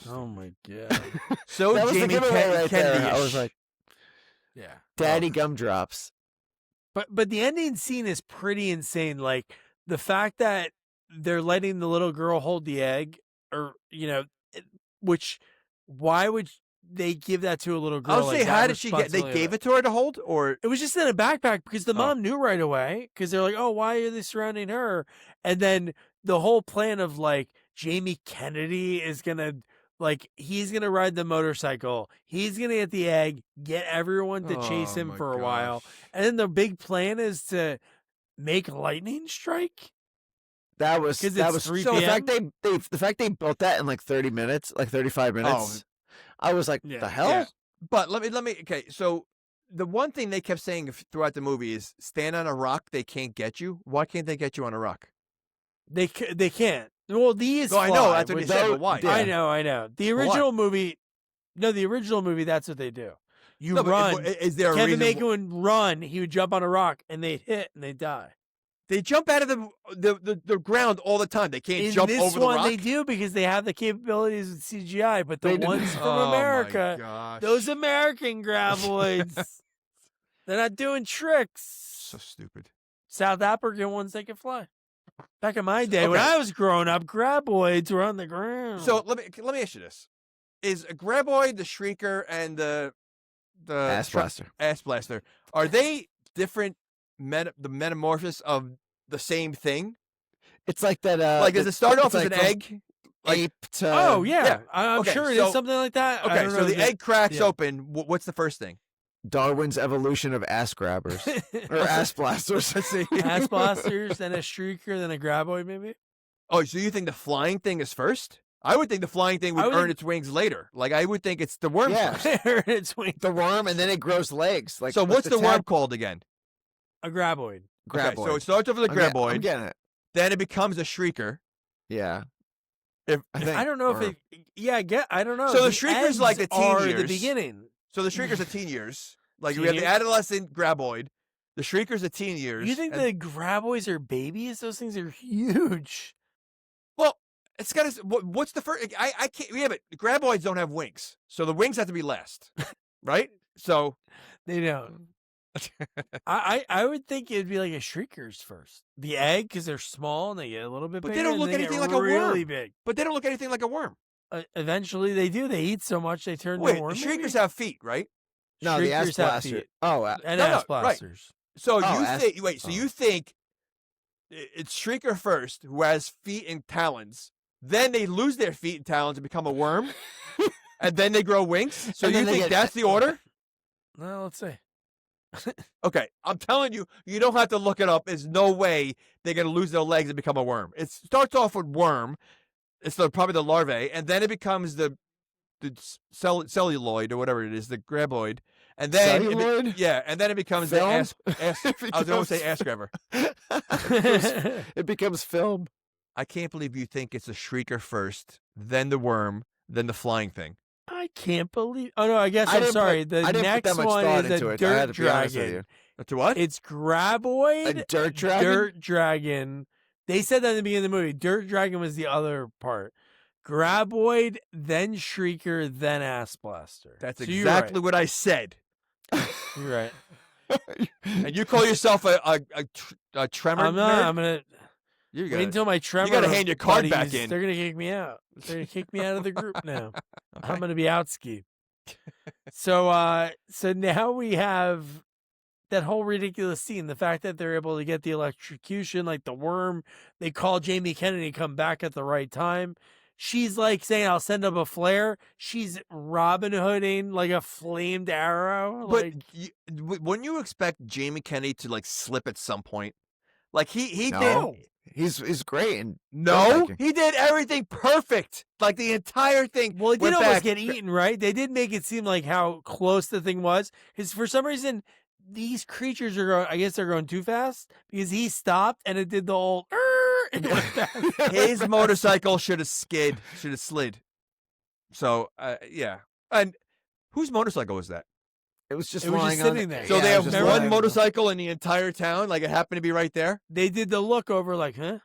Oh my god. So That was the Jamie giveaway right there. Kennedy. I was like, Yeah. Daddy Gumdrops. But the ending scene is pretty insane. Like, the fact that they're letting the little girl hold the egg, or which, why would they give that to a little girl? I'll like say, that how did she get? They responsibility? gave it to her to hold, or It was just in a backpack because the Oh. mom knew right away, because they're like, "Oh, why are they surrounding her?" And then the whole plan of like Jamie Kennedy is gonna, like, he's gonna ride the motorcycle, he's gonna get the egg, get everyone to chase Oh him my for a while, gosh. and then the big plan is to make lightning strike. That was 'Cause that it's was 3 so p.m.? the fact they built that in like 30 minutes, like 35 minutes. I was like, Yeah. the hell? Yeah. But let me. Okay, so the one thing they kept saying throughout the movie is, "Stand on a rock, they can't get you." Why can't they get you on a rock? They can't. Well, these. No, I know fly, that's what he which- said, but why? Yeah. I know. The why? original movie. No, the original movie. That's what they do. You No, but run. is there a Kevin reason? Bacon would run. He would jump on a rock, and they'd hit, and they'd die. They jump out of the ground all the time. They can't In jump this over the one, rock. they do because they have the capabilities with CGI. But the They do. ones from Oh, my America, gosh. those American graboids, they're not doing tricks. So stupid. South African ones, they can fly. Back in my day, when Okay. I was growing up, graboids were on the ground. So let me ask you this: is a Graboid, the Shrieker, and the Ass blaster. Ass Blaster, are they different? The metamorphosis of the same thing? It's like that. Like, does it start off it's as like an from egg? Like, ape to. Oh yeah, yeah. I'm Okay, sure it so- is something like that. I okay, don't so know the egg cracks yeah. open. What's the first thing? Darwin's evolution of ass grabbers or ass blasters. Let's see. ass blasters, then a shrieker, then a graboid, maybe. Oh, so you think the flying thing is first? I would think the flying thing I would would earn think- its wings later. Like, I would think it's the worm Yeah. first. It's wing. The worm, and then it grows legs. Like So with what's the worm tab- called again? A graboid. Graboid. Okay, so it starts off with a I'm Graboid, I'm getting it. then it becomes a Shrieker. Yeah. If, I think. I don't know if or- it. Yeah, I don't know. So the Shrieker's eggs like the teen are the years. beginning. So the Shrieker's a teen years. Like, Teen we have the years? adolescent Graboid. The Shrieker's a teen years. You think and- the graboids are babies? Those things are huge. Well, it's got to. What's the first? I can't. Yeah, but Graboids don't have wings, so the wings have to be last, right? So They don't. I would think it'd be like a shrieker's first. The egg, because they're small and they get a little bit But they bigger. don't and look they anything get like a worm. really big. but they don't look anything like a worm. Eventually they do. They eat so much they turn Wait, to a worm. the Shriekers have feet, right? No, the ass Shriekers have blaster. feet. Oh, and No, no, ass right. blasters. So Oh, you as- think? Wait, so oh. you think it's Shrieker first, who has feet and talons? Then they lose their feet and talons and become a worm, and then they grow wings. So And you then they think get- that's the order? Well, let's see. Okay, I'm telling you, you don't have to look it up. There's no way they're gonna lose their legs and become a worm. It starts off with worm. It's probably the larvae, and then it becomes the celluloid or whatever it is, the graboid, and then Celluloid? yeah, and then it becomes Film? the ass. I was going to say ass grabber. It becomes film. I can't believe you think it's a shrieker first, then the worm, then the flying thing. I can't believe. Oh no, I guess I I'm didn't sorry. put- the I didn't put next that much one thought is into a it. I had dirt to be honest with dragon. you. To what? It's Graboid. A dirt dragon? Dirt dragon. They said that in the beginning of the movie. Dirt dragon was the other part. Graboid, then Shrieker, then Ass Blaster. That's So you're exactly what I said. You're right. And you call yourself a tremor I'm not. nerd? I'm gonna You wait gotta, until my tremor. gotta hand your card back buddies, in. They're gonna kick me out. They're gonna kick me out of the group now. I'm gonna be out ski. So now we have that whole ridiculous scene. The fact that they're able to get the electrocution, like the worm. They call Jamie Kennedy come back at the right time. She's like saying, "I'll send up a flare." She's Robin Hooding like a flamed arrow. But Like, wouldn't you expect Jamie Kennedy to like slip at some point? Like he No. did. He's great. And No, he did everything perfect. Like the entire thing. well, it did went almost back. get eaten, right? They did make it seem like how close the thing was. Because for some reason, these creatures are going, I guess they're going too fast because he stopped and it did the old, and it went back. His motorcycle should have slid. So yeah. And whose motorcycle was that? It was just It was just lying sitting on there. So yeah, they it was have just one lying. motorcycle in the entire town. Like it happened to be right there. They did the look over like, huh?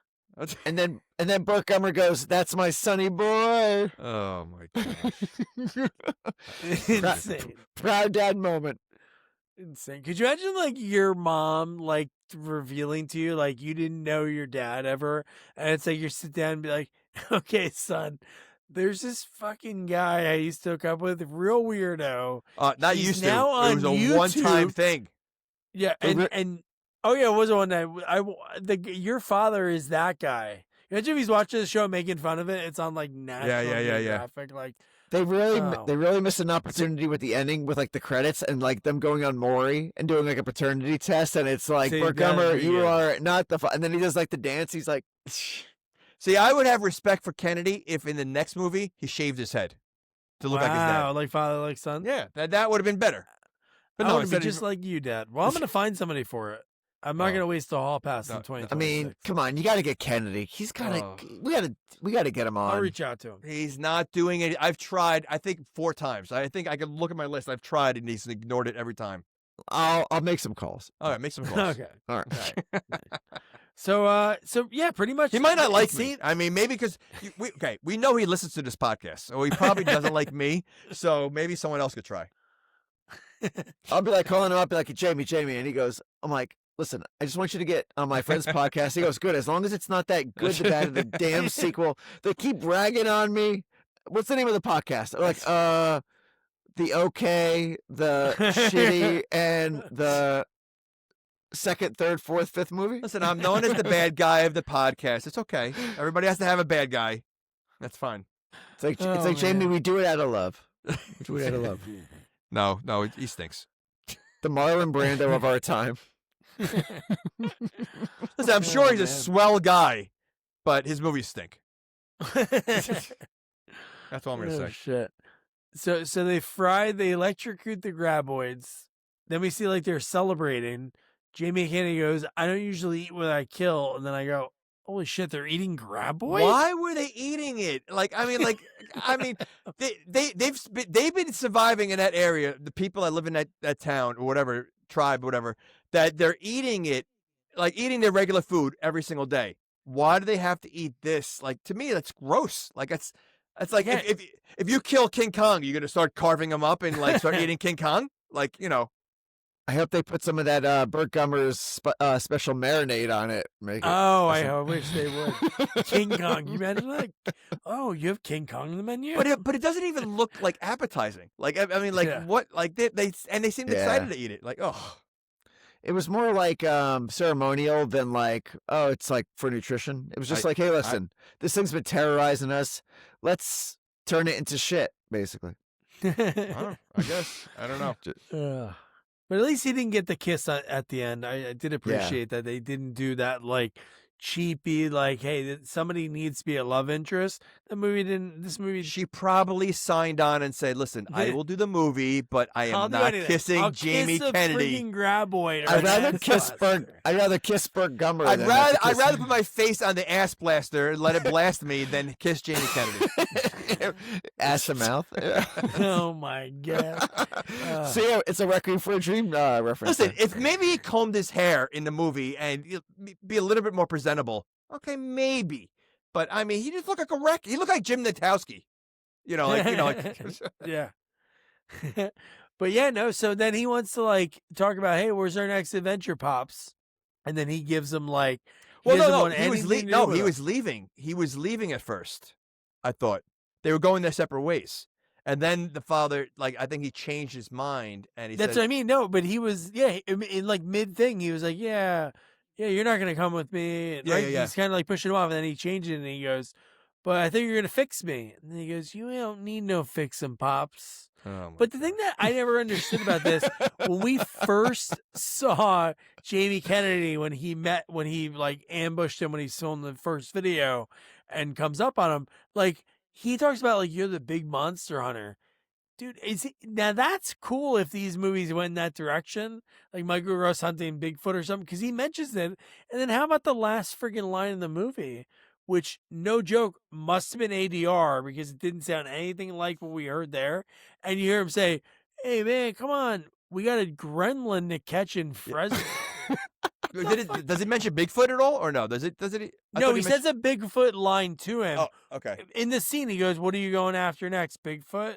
And then Burt Gummer goes, "That's my sonny boy." Oh my gosh. Insane. Proud dad moment. Insane. Could you imagine like your mom like revealing to you like you didn't know your dad ever, and it's like you sit down and be like, "Okay, son, there's this fucking guy I used to hook up with, real weirdo." Not He's used to. now on It was a one-time YouTube. thing. Yeah, and oh yeah, it was one night. Your father is that guy. Imagine if he's watching the show making fun of it. It's on like National Yeah. Geographic. Like They really Oh. they really missed an opportunity with the ending with like the credits and like them going on Maury and doing like a paternity test, and it's like, See, Burt that'd Gummer, be you good. are not the and then he does like the dance. He's like, See, I would have respect for Kennedy if in the next movie he shaved his head to look like his dad. wow, like father, like son. Yeah, that would have been better. But I no, want to be instead just like you, Dad. Well, I'm gonna find somebody for it. I'm not Oh. gonna waste a hall pass No, in no. 2026. I mean, come on, you got to get Kennedy. He's got to. Oh. We got to get him on. I'll reach out to him. he's not doing it. I've tried, I think 4 times. I think I can look at my list. I've tried and he's ignored it every time. I'll make some calls. All right, make some calls. Okay. All right. So yeah, pretty much. He might not like it's me. I mean, maybe because we know he listens to this podcast, so he probably doesn't like me. So maybe someone else could try. I'll be like calling him up, be like, Jamie, and he goes, I'm like, listen, I just want you to get on my friend's podcast. He goes, good, as long as it's not that good, the bad, the damn sequel. They keep ragging on me. What's the name of the podcast? They're like, the okay, the shitty, and the second, third, fourth, fifth movie. Listen, I'm known as the bad guy of the podcast. It's okay. Everybody has to have a bad guy. That's fine. It's like Oh, Jamie, man. we do it out of love. We do it out of love. No, he stinks. The Marlon Brando of our time. Listen, I'm sure he's a man. swell guy, but his movies stink. That's all I'm gonna Oh, say. shit. So they electrocute the Graboids. Then we see like they're celebrating. Jamie Kennedy goes, "I don't usually eat what I kill," and then I go, "Holy shit, they're eating Graboids?" Why were they eating it? They've been surviving in that area. The people that live in that town or whatever tribe, whatever, that they're eating it, like eating their regular food every single day. Why do they have to eat this? Like, to me, that's gross. Like that's like Yeah. if you kill King Kong, you're gonna start carving him up and like start eating King Kong. Like, you know. I hope they put some of that Burt Gummer's special marinade on it. Make it. Oh, I wish they would. King Kong. You imagine that? Oh, you have King Kong on the menu? But it doesn't even look like appetizing. Like I mean, like Yeah. what? Like they seemed Yeah. excited to eat it. Like, oh. It was more like ceremonial than like, oh, it's like for nutrition. It was just like, hey, listen, this thing's been terrorizing us. Let's turn it into shit, basically. I guess. I don't know. Ugh. But at least he didn't get the kiss at the end. I did appreciate that they didn't do that like cheapy, like, hey, somebody needs to be a love interest. This movie. She probably signed on and said, "Listen, I will do the movie, but I I'll am do not anything. kissing I'll Jamie kiss a Kennedy. freaking Graboid. I'd rather kiss Burt Gummer. I'd than have to rather kiss put my face on the ass blaster and let it blast me than kiss Jamie Kennedy." ass to mouth. Oh my god! So yeah, it's a Requiem for a Dream reference. Listen, there. if maybe he combed his hair in the movie and be a little bit more presentable, okay, maybe. But I mean, he just looked like a wreck. He looked like Jim Natowski. Yeah. But yeah, no. So then he wants to like talk about, hey, where's our next adventure, pops? And then he gives him like, Well, doesn't no, want he was anything to do with he it. was leaving. He was leaving at first. I thought they were going their separate ways, and then the father, like, I think he changed his mind, and he That's said, what I mean. No, but he was, in like mid thing, he was like, yeah, you're not gonna come with me. And, Yeah, right? yeah, yeah. He's kind of like pushing him off, and then he changed it, and he goes, but I think you're gonna fix me. And then he goes, you don't need no fixing, pops. "Oh my But the thing that I never understood about this, when we first saw Jamie Kennedy, when he like ambushed him when he filmed the first video and comes up on him, like he talks about like, you're the big monster hunter. Dude, now that's cool if these movies went in that direction, like Michael Ross hunting Bigfoot or something, because he mentions it. And then how about the last friggin' line in the movie, which, no joke, must have been ADR because it didn't sound anything like what we heard there. And you hear him say, hey, man, come on. We got a gremlin to catch in Fresno. Does it mention Bigfoot at all, or no? Does it? I No, thought he says a Bigfoot line to him. Oh, okay. In the scene, he goes, what are you going after next, Bigfoot?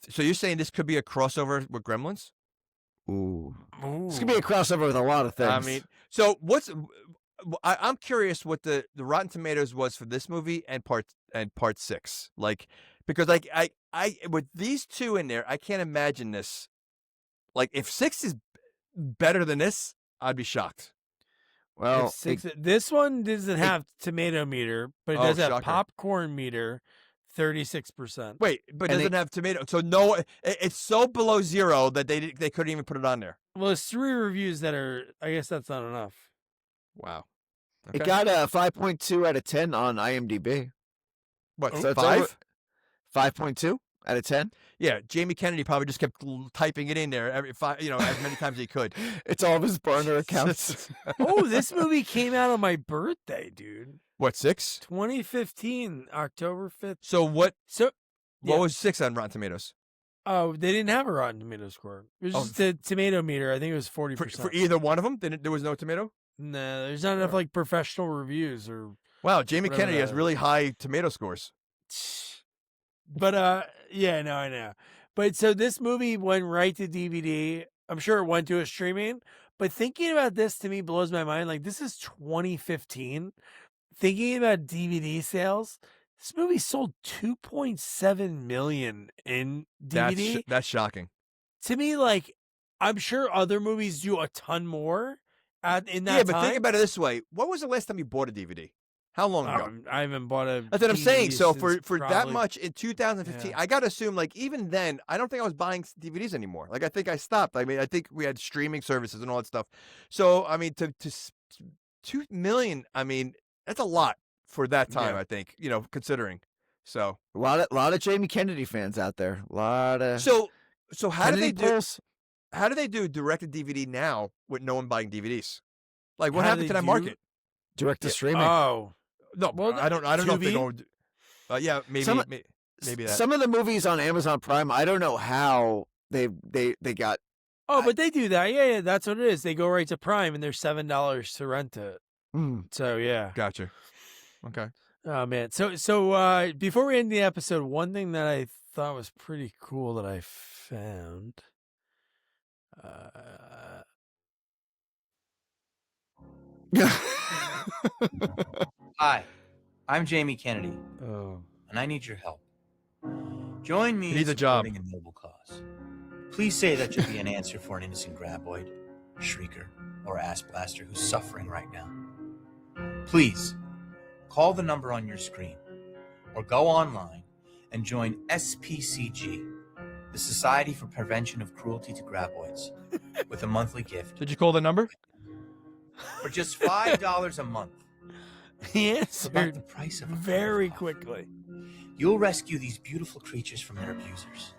So you're saying this could be a crossover with Gremlins? Ooh. Ooh. This could be a crossover with a lot of things. I mean, so I'm curious what the Rotten Tomatoes was for this movie and part 6, like, because like I with these two in there, I can't imagine this. Like, if 6 is better than this, I'd be shocked. well, This one doesn't have tomato meter, but it does have shocker. popcorn meter, 36%. Wait, but it And doesn't have tomato. So no, it's so below zero that they couldn't even put it on there. Well, there's 3 reviews that are, I guess that's not enough. Wow. it got a 5.2 out of 10 on IMDb. What, So it's 5? 5.2 out of 10. Yeah, Jamie Kennedy probably just kept typing it in there every 5, as many times as he could. It's all of his burner accounts. Oh, this movie came out on my birthday, dude. What, 6? 2015, October 5th. So what So, yeah. was 6 on Rotten Tomatoes? Oh, they didn't have a Rotten Tomato score. It was just a tomato meter. I think it was 40%. For either one of them? There was no tomato? No, there's not enough like professional reviews or. Wow, Jamie Whatever Kennedy has that really high tomato scores. But yeah, no, I know. But so this movie went right to DVD. I'm sure it went to a streaming. But thinking about this to me blows my mind. Like, this is 2015. Thinking about DVD sales, this movie sold 2.7 million in DVD. That's shocking. To me, like, I'm sure other movies do a ton more in that Yeah, but time. think about it this way. When was the last time you bought a DVD? How long ago? I haven't bought a. That's what I'm saying. DVD So since for that probably- much in 2015, Yeah. I got to assume, like, even then, I don't think I was buying DVDs anymore. Like, I think I stopped. I mean, I think we had streaming services and all that stuff. So, I mean, to 2 million, I mean, that's a lot for that time, Yeah. I think, considering. So, A lot of Jamie Kennedy fans out there. A lot of so how do Kennedy they do? pulls. How do they do directed DVD now with no one buying DVDs? Like, what How happened they to that do- market? direct to streaming. Oh, No, Well, I don't know if they're Tubi? going. Yeah, maybe Some- maybe that. Some of the movies on Amazon Prime, I don't know how they got. but they do that. Yeah, that's what it is. They go right to Prime, and they're $7 to rent it. So yeah. Gotcha. Okay. Oh man. So before we end the episode, one thing that I thought was pretty cool that I found. Hi, I'm Jamie Kennedy, Oh. and I need your help. Join me He needs in a job. supporting a noble cause. Please say that you'll be an answer for an innocent graboid, shrieker, or ass blaster who's suffering right now. Please, call the number on your screen, or go online and join SPCG, the Society for Prevention of Cruelty to Graboids, with a monthly gift Did you call the number? for just $5 a month. He It's about the answered price of a very cup of coffee. quickly. You'll rescue these beautiful creatures from their abusers.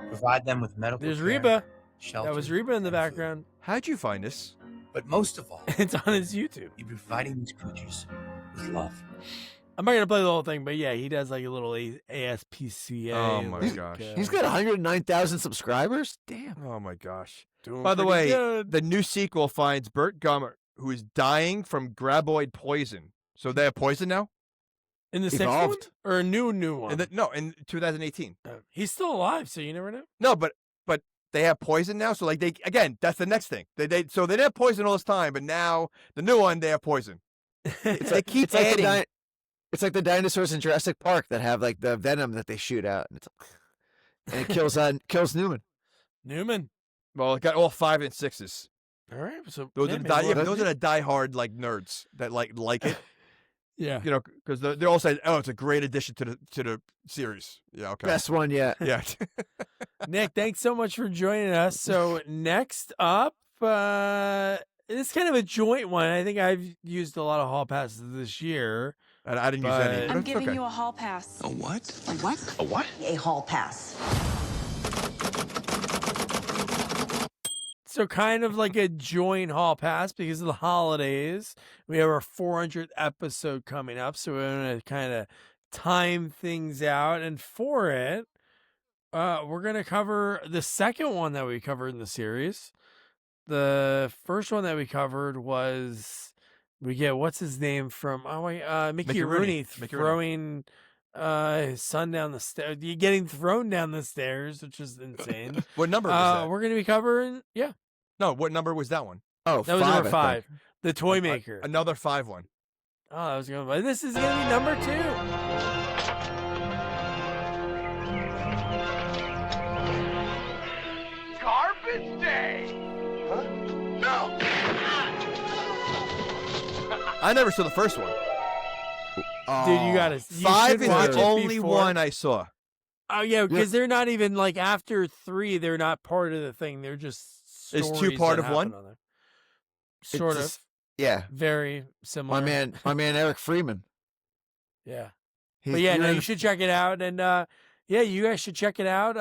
Provide them with medical There's care, Reba. shelter, That was Reba in the and background. How'd you find this? food. But most of all, It's on his YouTube. you'll be providing these creatures with love. I'm not gonna play the whole thing, but yeah, he does like a little ASPCA. Oh my like, gosh. He's got 109,000 subscribers. Damn. Oh my gosh. doing By the pretty way, good. the new sequel finds Burt Gummer, who is dying from graboid poison. So they have poison now? in the sixth one Evolved. or a new one. No, in 2018. He's still alive, so you never know. No, but they have poison now. So like that's the next thing. So they didn't have poison all this time, but now the new one they have poison. They keep It's like, adding. it's like the dinosaurs in Jurassic Park that have like the venom that they shoot out, and it kills Newman. Newman. Well, it got all 5 and 6s. All right, so Those yeah, are the maybe we'll- those are the diehard like nerds that like it. yeah. You know, because they all say, "Oh, it's a great addition to the series." Yeah, okay. Best one yet. Yeah. Nick, thanks so much for joining us. So next up, it's kind of a joint one. I think I've used a lot of hall passes this year. And I didn't use any. But- But I'm it's giving okay. you a hall pass. A what? A what? A what? A hall pass. So kind of like a joint hall pass because of the holidays. We have our 400th episode coming up, so we're going to kind of time things out. And for it, we're going to cover the second one that we covered in the series. The first one that we covered was we get what's his name from Mickey Rooney Mickey throwing his son down the stairs. You're getting thrown down the stairs, which is insane. What number was that? We're going to be covering No, what number was that one? Oh, that was I number think. 5. The Toy Maker. Another 5 one. Oh, that was going. This is going to be number 2. Garbage day! Huh? No! I never saw the first one. Dude, you got to. 5 is the only one I saw. Oh yeah, because they're not even like after 3. They're not part of the thing. They're just. Is 2 stories part that of one? happen on there. Sort It's of. just- Yeah. Very similar. My man Eric Freeman. Yeah. He's, But yeah, you're no, in you the- should check it out. And yeah, you guys should check it out.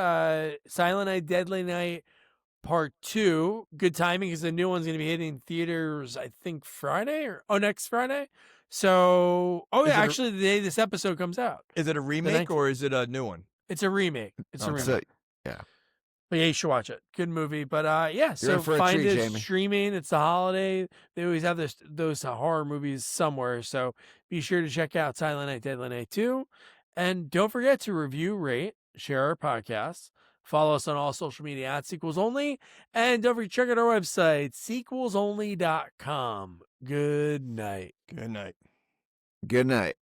Silent Night, Deadly Night Part 2. Good timing because the new one's going to be hitting theaters, I think, Friday next Friday. So, Is it a- actually, the day this episode comes out. Is it a remake 19th. or is it a new one? It's a remake. It's a Okay. remake. So, But yeah, you should watch it. Good movie. But yeah, so in for a find treat, it Jamie. streaming. It's the holiday. They always have those horror movies somewhere. So be sure to check out Silent Night, Deadly Night 2. And don't forget to review, rate, share our podcast. Follow us on all social media at Sequels Only. And don't forget to check out our website, sequelsonly.com. Good night. Good night. Good night.